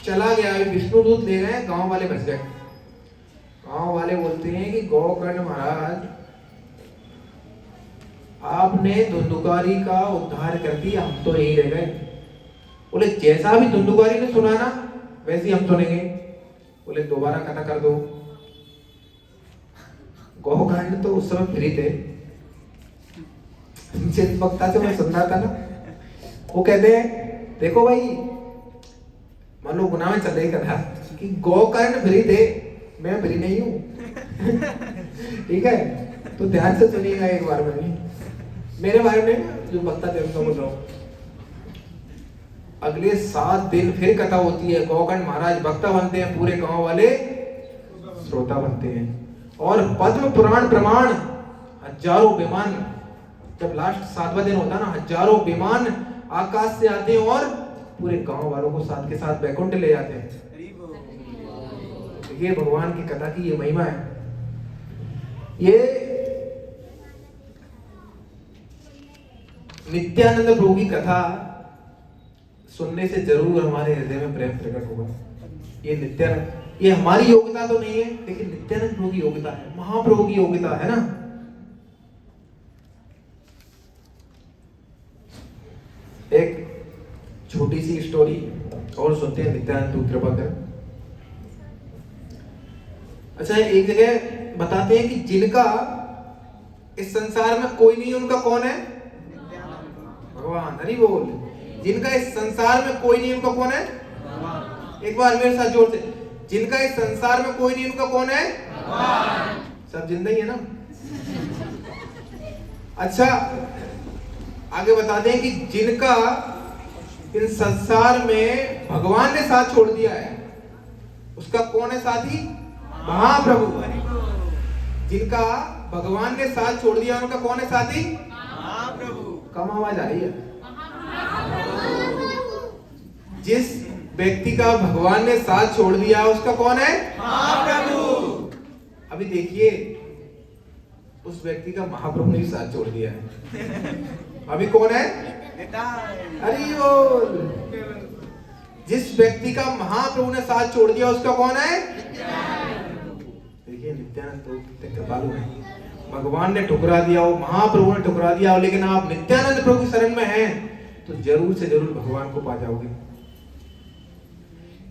चला गया, विष्णुदूत ले गए, गांव वाले बच गए। गांव वाले बोलते हैं कि गौकर्ण महाराज, आपने धुंधुकारी का उद्धार कर दिया, हम तो यही रह गए। बोले जैसा भी धुंधुकारी ने सुना ना वैसे ही हम सुनेंगे। बोले दोबारा कथा कर दो। गौकर्ण तो उस समय फ्री थे, जिस वक्ता से मैं सुन रहा था ना, वो कहते हैं देखो भाई, मान लो गुनाह में चल रही कथा कि गौकर्ण फ्री थे, मैं फ्री नहीं हूं। ठीक है, तो ध्यान से सुनिएगा एक बार में, मेरे बारे में जो वक्ता थे उनका बोल रहा हूं। अगले 7 दिन फिर कथा होती है, गौकर्ण महाराज वक्ता बनते हैं, पूरे गांव वाले श्रोता बनते हैं, और पद्म पुराण प्रमाण हजारों विमान, जब लास्ट 7वां दिन होता है ना, हजारों विमान आकाश से आते हैं और पूरे गांव वालों को साथ के साथ वैकुंठ ले जाते हैं। ये भगवान की कथा की ये महिमा है। ये नित्यानंद प्रभु की कथा सुनने से जरूर हमारे हृदय में प्रेम प्रकट होगा। ये नित्यानंद, ये हमारी योग्यता तो नहीं है, लेकिन नित्यानंद प्रभु की योग्यता है, महाप्रभु की योग्यता है ना। एक छोटी सी स्टोरी और सुनते हैं, नित्यानंद प्रभु कृपा कर। अच्छा, एक जगह बताते हैं कि जिनका इस संसार में कोई नहीं, उनका कौन है? भगवान। हरि बोल। जिनका इस संसार में कोई नहीं, उनका कौन है? एक बार मेरे साथ जोर से, जिनका इस संसार में कोई नहीं, उनका कौन है? सब जिंदा ही है ना। अच्छा, आगे बताते हैं कि जिनका इस संसार में भगवान ने साथ छोड़ दिया है, उसका कौन है साथी? महाप्रभु। जिनका भगवान ने साथ छोड़ दिया, उनका कौन है साथी? महाप्रभु। कम आवाज आ रही है। जिस व्यक्ति का भगवान ने साथ छोड़ दिया उसका कौन है? महाप्रभु। अभी देखिए, उस व्यक्ति का महाप्रभु ने साथ छोड़ दिया है। अभी कौन है? हरि बोल। जिस व्यक्ति का महाप्रभु ने साथ छोड़ दिया उसका कौन है? देखिए नित्यानंद प्रभु कितने कृपालु हैं। भगवान ने ठुकरा दिया हो, महाप्रभु ने ठुकरा दिया हो, लेकिन आप नित्यानंद प्रभु की शरण में हैं तो जरूर से जरूर भगवान को पा जाओगे।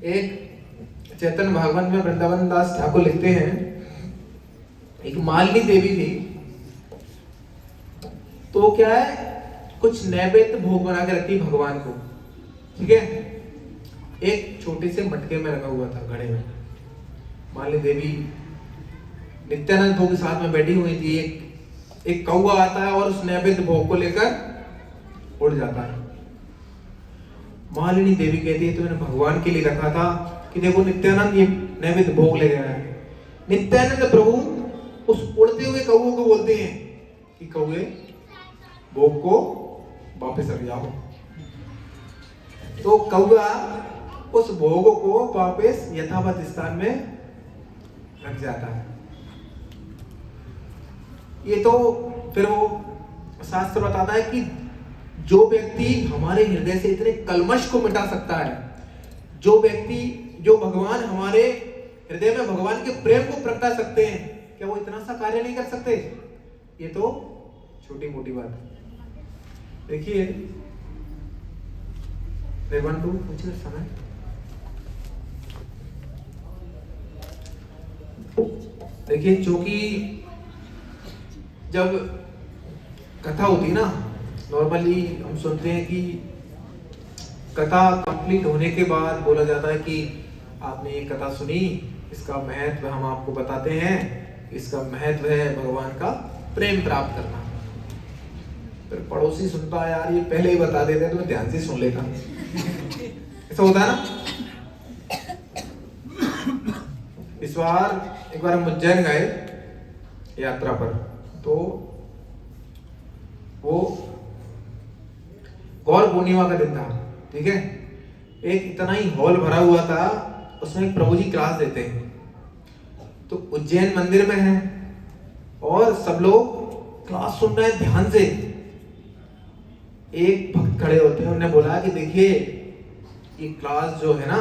एक चैतन्य भागवत में वृंदावन दास ठाकुर लिखते हैं, एक मालिनी देवी थी, तो क्या है कुछ नैवेद्य भोग बना के रखती भगवान को, ठीक है। एक छोटे से मटके में रखा हुआ था, घड़े में। मालिनी देवी नित्यानंद प्रभु के साथ में बैठी हुई थी। एक कौवा आता है और उस नैवेद्य भोग को लेकर उड़ जाता है। मालिनी देवी कहती है तो मैंने भगवान के लिए रखा था कि देखो नित्यानंद ये नैवेद्य भोग ले गया है। नित्यानंद प्रभु उस उड़ते हुए कौवे को बोलते हैं कि कौवे भोग को वापस रख जाओ। तो कौवा उस भोग को वापस यथावत स्थान में रख जाता है। ये तो फिर वो शास्त्र बताता है कि जो व्यक्ति हमारे हृदय से इतने कलमश को मिटा सकता है, जो व्यक्ति जो भगवान हमारे हृदय में भगवान के प्रेम को प्रगटा सकते हैं, क्या वो इतना सा कार्य नहीं कर सकते? ये तो छोटी मोटी बात है। देखिए पूछने समय देखिए, चूंकि जब कथा होती ना, नॉर्मली हम सुनते हैं कि कथा कंप्लीट होने के बाद बोला जाता है कि आपने ये कथा सुनी, इसका महत्व हम आपको बताते हैं। इसका महत्व है भगवान का प्रेम प्राप्त करना। फिर पड़ोसी सुनता है, यार ये पहले ही बता देते तो मैं ध्यान से सुन लेता। ऐसा होता है ना। इस बार एक बार हम उज्जैन गए यात्रा पर, तो वो गौर पूर्णिमा का दिन था, ठीक है। एक इतना ही हॉल भरा हुआ था, उसमें एक प्रभु जी क्लास देते हैं। तो उज्जैन मंदिर में है और सब लोग क्लास सुन रहे हैं ध्यान से। एक भक्त खड़े होते हैं, उन्होंने बोला कि देखिए ये क्लास जो है ना,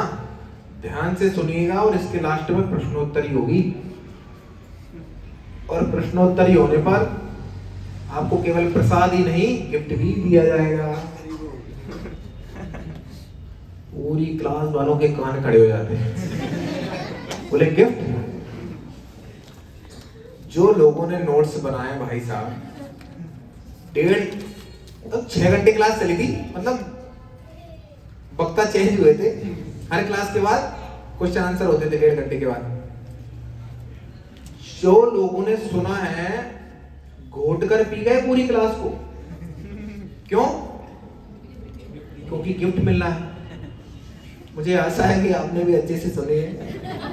ध्यान से सुनिएगा और इसके लास्ट में प्रश्नोत्तरी होगी, और प्रश्नोत्तरी होने पर आपको केवल प्रसाद ही नहीं गिफ्ट भी दिया जाएगा। पूरी क्लास वालों के कान खड़े हो जाते हैं। बोले गिफ्ट? जो लोगों ने नोट्स बनाए भाई साहब, 6 घंटे क्लास चली थी, मतलब वक्ता चेंज हुए थे। हर क्लास के बाद क्वेश्चन आंसर होते थे 1.5 घंटे के बाद। जो लोगों ने सुना है घोट कर पी गए पूरी क्लास को। क्यों? क्योंकि गिफ्ट मिल रहा है। मुझे आशा है कि आपने भी अच्छे से सुने हैं,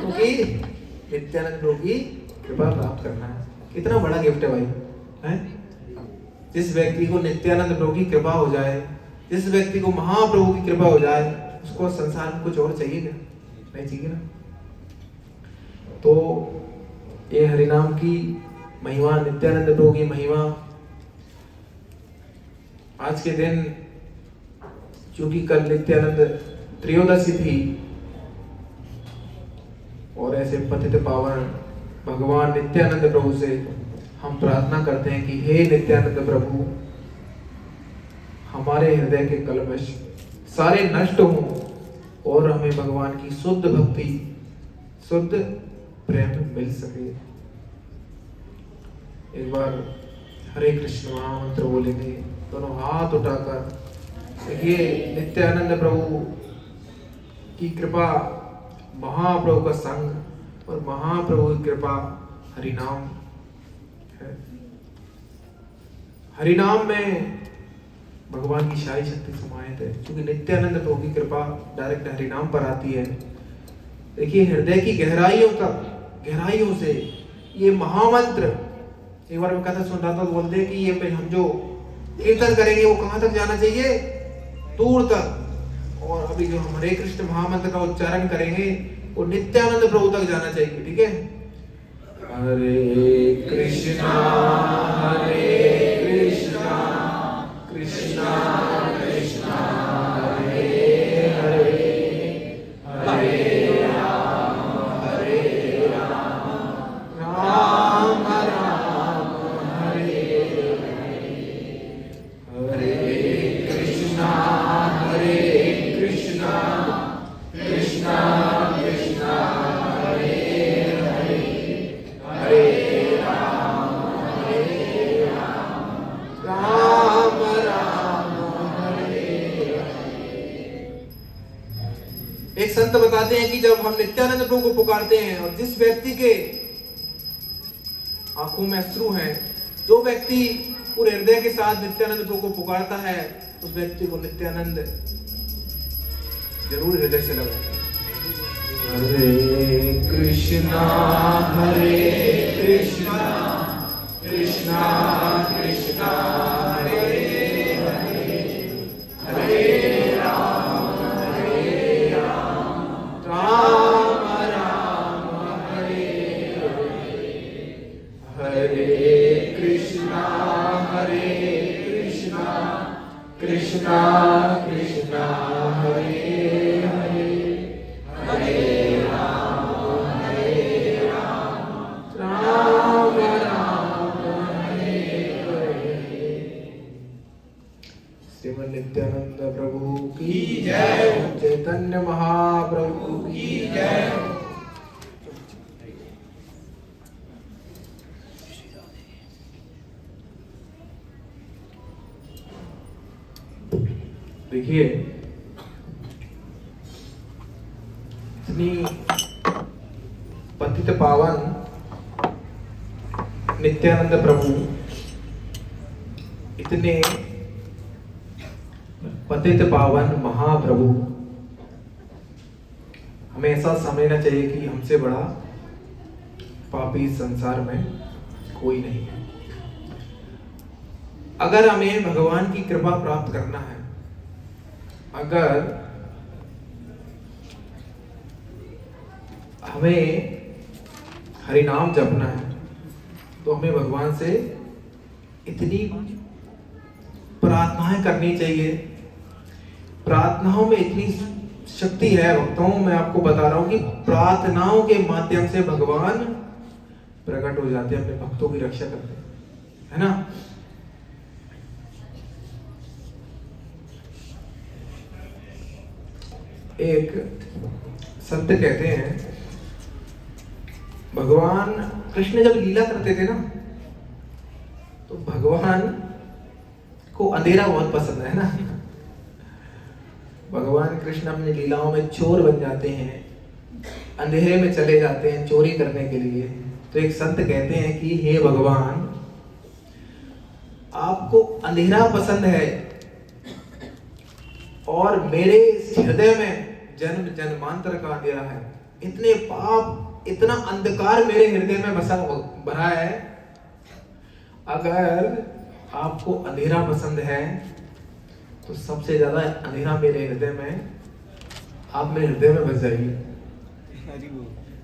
क्योंकि नित्यानंद प्रभु की कृपा प्राप्त करना है। कितना बड़ा गिफ्ट है भाई, हैं? जिस व्यक्ति को नित्यानंद प्रभु की कृपा हो जाए, जिस व्यक्ति को महाप्रभु की कृपा हो जाए, उसको संसार में कुछ और चाहिए क्या? नहीं चाहिए ना। तो ये हरिनाम की महिमा, नित्यानंद प्रभु की महिमा, आज के दिन क्योंकि कल नित्यानंद त्रयोदशी थी, और ऐसे पतित पावन भगवान नित्यानंद प्रभु से हम प्रार्थना करते हैं कि हे नित्यानंद प्रभु, हमारे हृदय के कलमश सारे नष्ट हों और हमें भगवान की शुद्ध भक्ति, शुद्ध प्रेम मिल सके। एक बार हरे कृष्ण महामंत्र बोलेंगे, दोनों हाथ उठाकर। देखिए नित्यानंद प्रभु की कृपा, महाप्रभु का संग और महाप्रभु की कृपा हरिनाम है। हरिनाम में भगवान की सारी शक्ति समाहित है, क्योंकि नित्यानंद प्रभु की कृपा डायरेक्ट हरिनाम पर आती है। देखिए हृदय की गहराइयों तक, गहराइयों से ये महामंत्र, एक बार मैं कथा सुन रहा था तो बोलते हैं कि ये हम जो कीर्तन करेंगे वो कहाँ तक जाना चाहिए? दूर तक। और अभी जो हम हरे कृष्ण महामंत्र का उच्चारण करेंगे वो नित्यानंद प्रभु तक जाना चाहिए, ठीक है। हरे कृष्णा कृष्णा एक संत बताते हैं कि जब हम नित्यानंद प्रभु को पुकारते हैं और जिस व्यक्ति के आंखों में अश्रु हैं, जो व्यक्ति पूरे हृदय के साथ नित्यानंद प्रभु को पुकारता है, उस व्यक्ति को नित्यानंद जरूर हृदय से लगा। हरे कृष्णा कृष्णा कृष्णा हरे हरे, हरे राम राम राम हरे हरे, हरे कृष्णा कृष्णा कृष्णा हरे हरे, हरे राम राम राम हरे हरे। श्रीमन नित्यानंद प्रभु की जय, चैतन्य महाप्रभु की जय। देखिए, इतनी पतित पावन नित्यानंद प्रभु, इतने पतित पावन महाप्रभु, हमें ऐसा समझना चाहिए कि हमसे बड़ा पापी संसार में कोई नहीं है। अगर हमें भगवान की कृपा प्राप्त करना है, अगर हमें हरि नाम जपना है, तो हमें भगवान से इतनी प्रार्थनाएं करनी चाहिए। प्रार्थनाओं में इतनी शक्ति है भक्तों, मैं आपको बता रहा हूं कि प्रार्थनाओं के माध्यम से भगवान प्रकट हो जाते हैं, अपने भक्तों की रक्षा करते हैं, है ना। एक संत कहते हैं, भगवान कृष्ण जब लीला करते थे ना, तो भगवान को अंधेरा बहुत पसंद है ना। भगवान कृष्ण अपनी लीलाओं में चोर बन जाते हैं, अंधेरे में चले जाते हैं चोरी करने के लिए। तो एक संत कहते हैं कि हे भगवान, आपको अंधेरा पसंद है और मेरे हृदय में जन्म जन्मांतर का अंधेरा है। इतने पाप, इतना अंधकार मेरे हृदय में बसा भरा है। अगर आपको अंधेरा पसंद है तो सबसे ज्यादा अंधेरा मेरे हृदय में, आप मेरे हृदय में बस जाइए।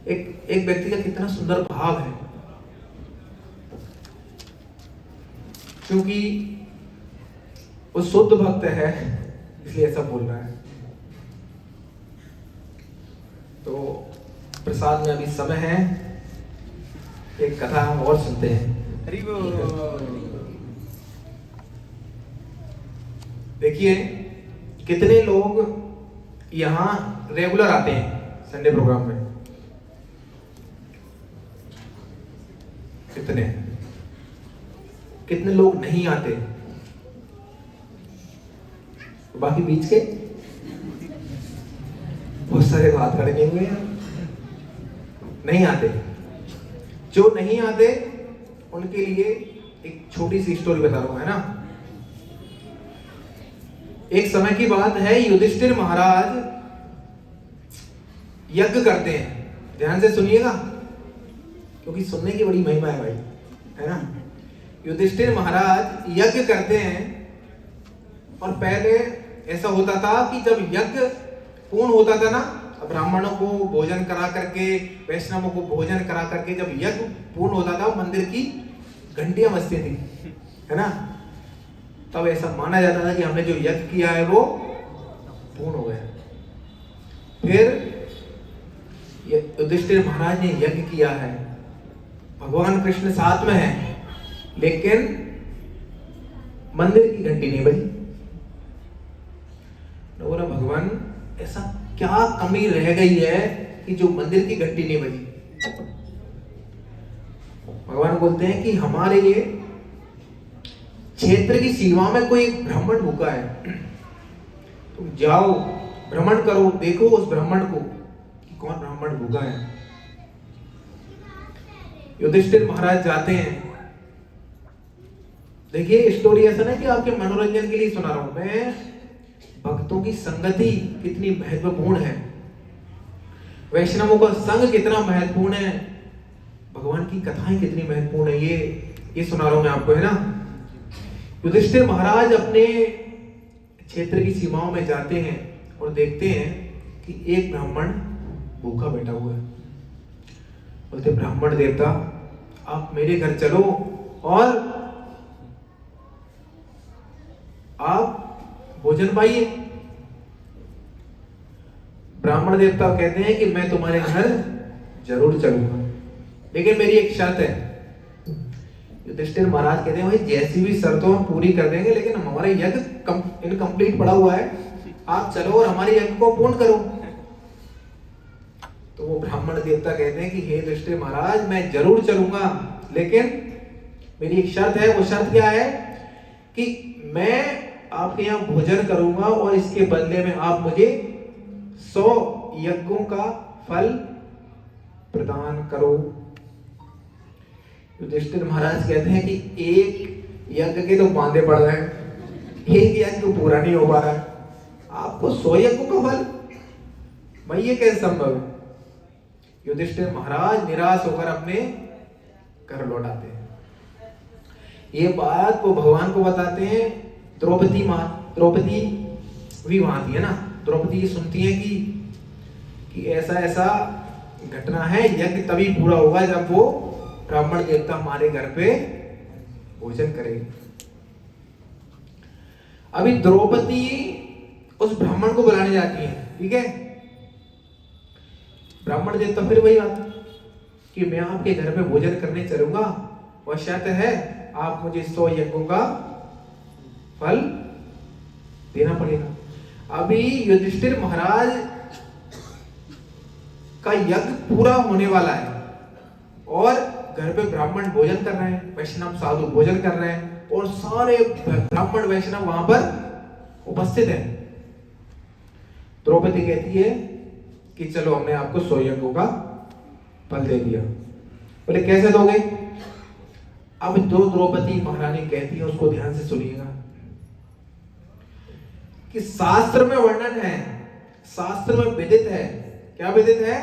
एक व्यक्ति का कितना सुंदर भाव है, क्योंकि वो शुद्ध भक्त है इसलिए ऐसा बोल रहा है। तो प्रसाद में अभी समय है, एक कथा हम और सुनते हैं। देखिए, कितने लोग यहाँ रेगुलर आते हैं संडे प्रोग्राम में, कितने लोग नहीं आते, बाकी बीच के बहुत सारे बात करेंगे हुए नहीं आते। जो नहीं आते उनके लिए एक छोटी सी स्टोरी बता रहा हूं, है ना। एक समय की बात है, युधिष्ठिर महाराज यज्ञ करते हैं। ध्यान से सुनिएगा, क्योंकि सुनने की बड़ी महिमा है भाई, है ना। युधिष्ठिर महाराज यज्ञ करते हैं, और पहले ऐसा होता था कि जब यज्ञ पूर्ण होता था ना, ब्राह्मणों को भोजन करा करके, वैष्णवों को भोजन करा करके जब यज्ञ पूर्ण होता था, मंदिर की घंटियां बजती थी, है ना। तब ऐसा माना जाता था कि हमने जो यज्ञ किया है वो पूर्ण हो गया। फिर युधिष्ठिर महाराज ने यज्ञ किया है, भगवान कृष्ण साथ में है, लेकिन मंदिर की घंटी नहीं बजी। बोला, भगवान ऐसा क्या कमी रह गई है कि जो मंदिर की घंटी नहीं बजी। भगवान बोलते हैं कि हमारे ये क्षेत्र की सीमा में कोई ब्राह्मण भूखा है, तुम जाओ भ्रमण करो, देखो उस ब्राह्मण को कि कौन ब्राह्मण भूखा है। युधिष्ठिर महाराज जाते हैं। देखिए स्टोरी ऐसा नहीं कि आपके मनोरंजन के लिए सुना रहा हूं मैं, भक्तों की संगति कितनी महत्वपूर्ण है, वैष्णवों का संग कितना महत्वपूर्ण है, भगवान की कथाएं कितनी महत्वपूर्ण है, ये सुना रहा हूं मैं आपको, है ना। युधिष्ठिर महाराज अपने क्षेत्र की सीमाओं में जाते हैं और देखते हैं कि एक ब्राह्मण भूखा बैठा हुआ है। बोलते ब्राह्मण देवता आप मेरे घर चलो और आप भोजन पाइए। ब्राह्मण देवता कहते हैं कि मैं तुम्हारे घर जरूर चलूंगा, लेकिन मेरी एक शर्त है। युधिष्ठिर महाराज कहते हैं भाई जैसी भी शर्तों हम पूरी कर देंगे, लेकिन हमारा यज्ञ इनकम्प्लीट पड़ा हुआ है, आप चलो और हमारे यज्ञ को पूर्ण करो। तो वो ब्राह्मण देवता कहते हैं कि हे युधिष्ठिर महाराज मैं जरूर चलूंगा, लेकिन मेरी एक शर्त है। वो शर्त क्या है कि मैं आपके यहाँ भोजन करूंगा और इसके बदले में आप मुझे 100 यज्ञों का फल प्रदान करो। युधिष्ठिर महाराज कहते हैं कि एक यज्ञ के तो बांधे पड़ रहे हैं, एक यज्ञ पूरा नहीं हो पा रहा है, आपको 100 यज्ञों का फल, भाई ये कैसे संभव है। युधिष्ठिर महाराज निराश होकर अपने घर लौट आते हैं। ये बात वो भगवान को बताते हैं। द्रौपदी भी वहां थी, है ना। द्रौपदी सुनती है कि ऐसा ऐसा घटना है, यज्ञ तभी पूरा होगा जब वो ब्राह्मण देवता हमारे घर पे भोजन करेंगे। अभी द्रौपदी उस ब्राह्मण को बुलाने जाती है, ठीक है। ब्राह्मण देवता फिर वही बात कि मैं आपके घर पे भोजन करने चलूंगा और शर्त है आप मुझे 100 यज्ञों का फल देना पड़ेगा। अभी युधिष्ठिर महाराज का यज्ञ पूरा होने वाला है और घर पे ब्राह्मण भोजन कर रहे हैं, वैष्णव साधु भोजन कर रहे हैं और सारे ब्राह्मण वैष्णव वहां पर उपस्थित हैं। द्रौपदी कहती है कि चलो हमने आपको 100 यज्ञों का फल दे दिया। बोले कैसे दोगे। अब जो द्रौपदी महारानी कहती है उसको ध्यान से सुनिएगा कि शास्त्र में वर्णन है, शास्त्र में विदित है। क्या विदित है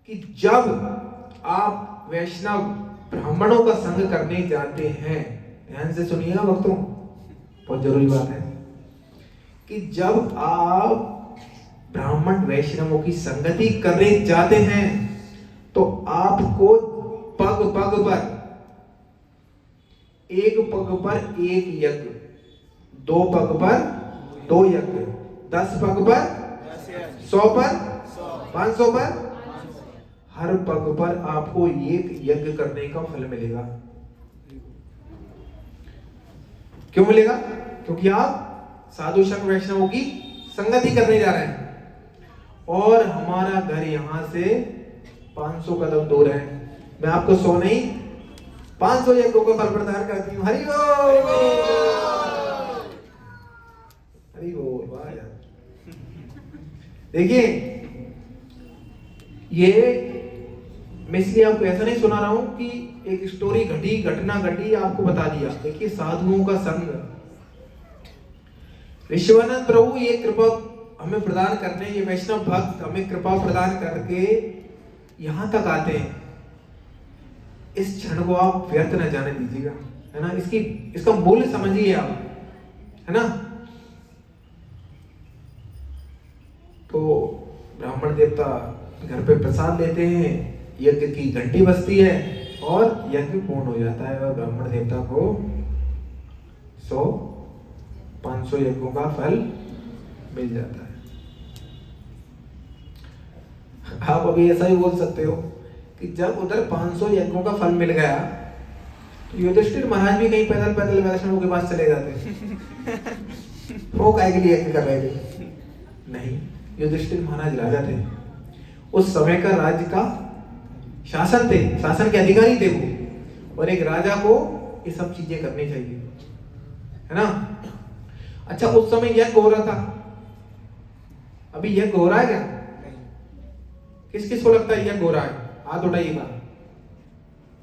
कि जब आप वैष्णव ब्राह्मणों का संग करने जाते हैं, ध्यान से सुनिएगा भक्तों, बहुत जरूरी बात है कि जब आप ब्राह्मण वैष्णवों की संगति करने जाते हैं तो आपको पग पग पर, एक पग पर एक यज्ञ, 2 पग पर 2 यज्ञ, 10 पग पर 100 पर 500 पर, हर पग पर आपको एक यज्ञ करने का फल मिलेगा। क्यों मिलेगा। क्योंकि आप साधु संत वैष्णवों की संगति करने जा रहे हैं और हमारा घर यहां से 500 कदम दूर है। मैं आपको 100 नहीं 500 यज्ञों का फल प्रदान करती हूँ। हरि बोल, हरि बोल। वाह यार, देखिए ये मैं इसलिए आपको ऐसा नहीं सुना रहा हूं कि एक स्टोरी घटी, घटना घटी, आपको बता दिया। देखिए साधुओं का संग, विश्वानंद प्रभु ये कृपा हमें प्रदान करने, ये वैष्णव भक्त हमें कृपा प्रदान करके यहां तक आते हैं। इस क्षण को आप व्यर्थ न जाने दीजिएगा, है ना। इसका मूल्य समझिए आप, है ना। तो ब्राह्मण देवता घर पे प्रसाद लेते हैं, यज्ञ की घंटी बजती है और यज्ञ पूर्ण हो जाता है और ब्राह्मण देवता को 100-500 यज्ञों का फल मिल जाता है। आप अभी ऐसा ही बोल सकते हो कि जब उधर 500 यज्ञों का फल मिल गया तो युधिष्ठिर महाराज भी कहीं पैदल पैदल वैष्णवों के पास चले जाते। वो काहे के लिए यज्ञ कर रहे थे। नहीं, युधिष्ठिर महाराज राजा थे, उस समय का राज्य का शासन थे, शासन के अधिकारी थे वो, और एक राजा को ये सब चीजें करनी चाहिए, है ना। अच्छा, उस समय यज्ञ हो रहा था, अभी यज्ञ हो रहा है क्या? किस किस को लगता है यज्ञ हो रहा है? हाथ उठाइएगा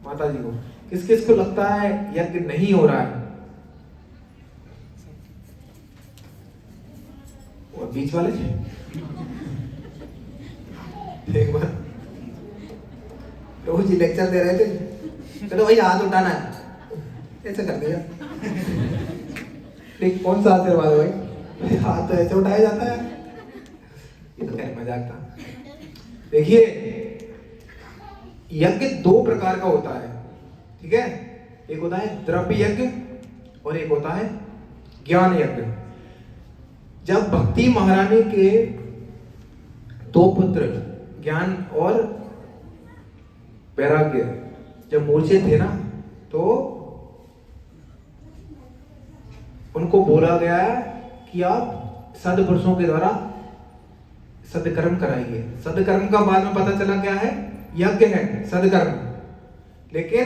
माता जी को। किस किस को लगता है यज्ञ नहीं हो रहा है? और बीच वाले एक बार प्रभु जी लेक्चर दे रहे थे, चलो भाई हाथ उठाना है, ऐसे कर दिया। ठीक, कौन सा आशीर्वाद है भाई? हाथ तो ऐसे उठाया जाता है। ये तो खैर मजाक था। देखिए यज्ञ दो प्रकार का होता है, ठीक है? एक होता है द्रव्य यज्ञ और एक होता है ज्ञान यज्ञ। जब भक्ति महारानी के दो पुत्र ज्ञान और वैराग्य जब मूर्छित थे ना, तो उनको बोला गया कि आप सदपुरुषों के द्वारा सदकर्म कराइए। सदकर्म का बाद में पता चला क्या है? यज्ञ है सदकर्म। लेकिन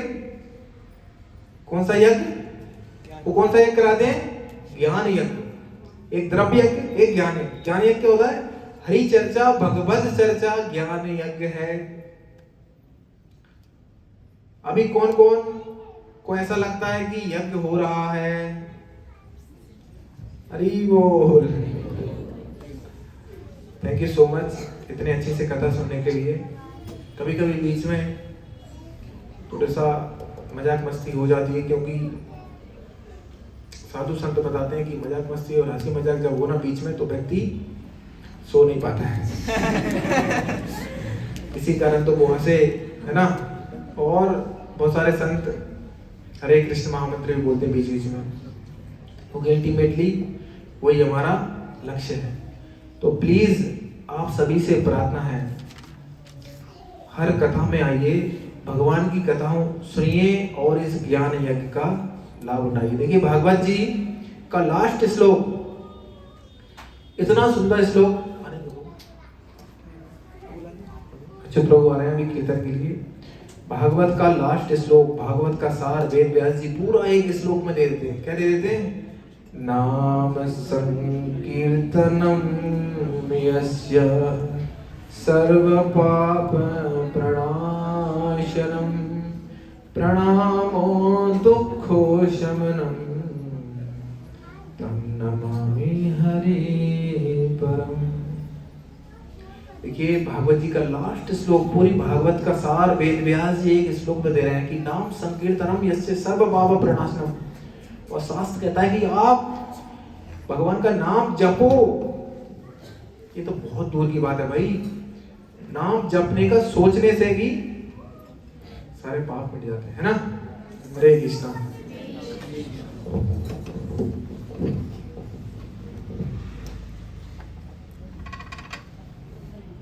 कौन सा यज्ञ? वो कौन सा यज्ञ कराते हैं? ज्ञान यज्ञ। एक द्रव्य यज्ञ, एक ज्ञान यज्ञ। ज्ञान यज्ञ क्या होता है? हरि चर्चा, भगवत चर्चा, ज्ञान यज्ञ है। अभी कौन कौन को ऐसा लगता है कि यज्ञ हो रहा है? हरि बोल। थैंक यू सो मच इतने अच्छे से कथा सुनने के लिए। कभी कभी बीच में थोड़ा सा मजाक मस्ती हो जाती है, क्योंकि साधु संत बताते हैं कि मजाक मस्ती और हंसी मजाक जब हो ना बीच में, तो व्यक्ति सो नहीं पाता है। इसी कारण तो वो हंसे, है ना? और बहुत सारे संत हरे कृष्ण महामंत्र भी बोलते हैं बीच बीच में, क्योंकि अल्टीमेटली वही हमारा लक्ष्य है। तो प्लीज आप सभी से प्रार्थना है, हर कथा में आइए, भगवान की कथाओं सुनिए और इस ज्ञान यज्ञ का लाभ उठाइए। देखिए भागवत जी का लास्ट श्लोक, इतना सुंदर श्लोक। अच्छे लोग आ रहे हैं अभी कीर्तन के लिए। भागवत का लास्ट श्लोक, भागवत का सार वेद व्यास जी पूरा एक श्लोक में दे देते हैं। क्या दे देते हैं? नाम संकीर्तनम यस्य सर्व पाप प्रणाशनम प्रणामो दुखो शमनम तम नमामि हरि परम। देखिए भागवत जी का लास्ट श्लोक, पूरी भागवत का सार वेद व्यास जी एक श्लोक में दे रहे हैं कि नाम संकीर्तनम यस्य सर्व पाप प्रणाशनम। और शास्त्र कहता है कि आप भगवान का नाम जपो। ये तो बहुत दूर की बात है भाई, नाम जपने का सोचने से भी सारे पाप मिट जाते हैं, है ना? हरे कृष्णा।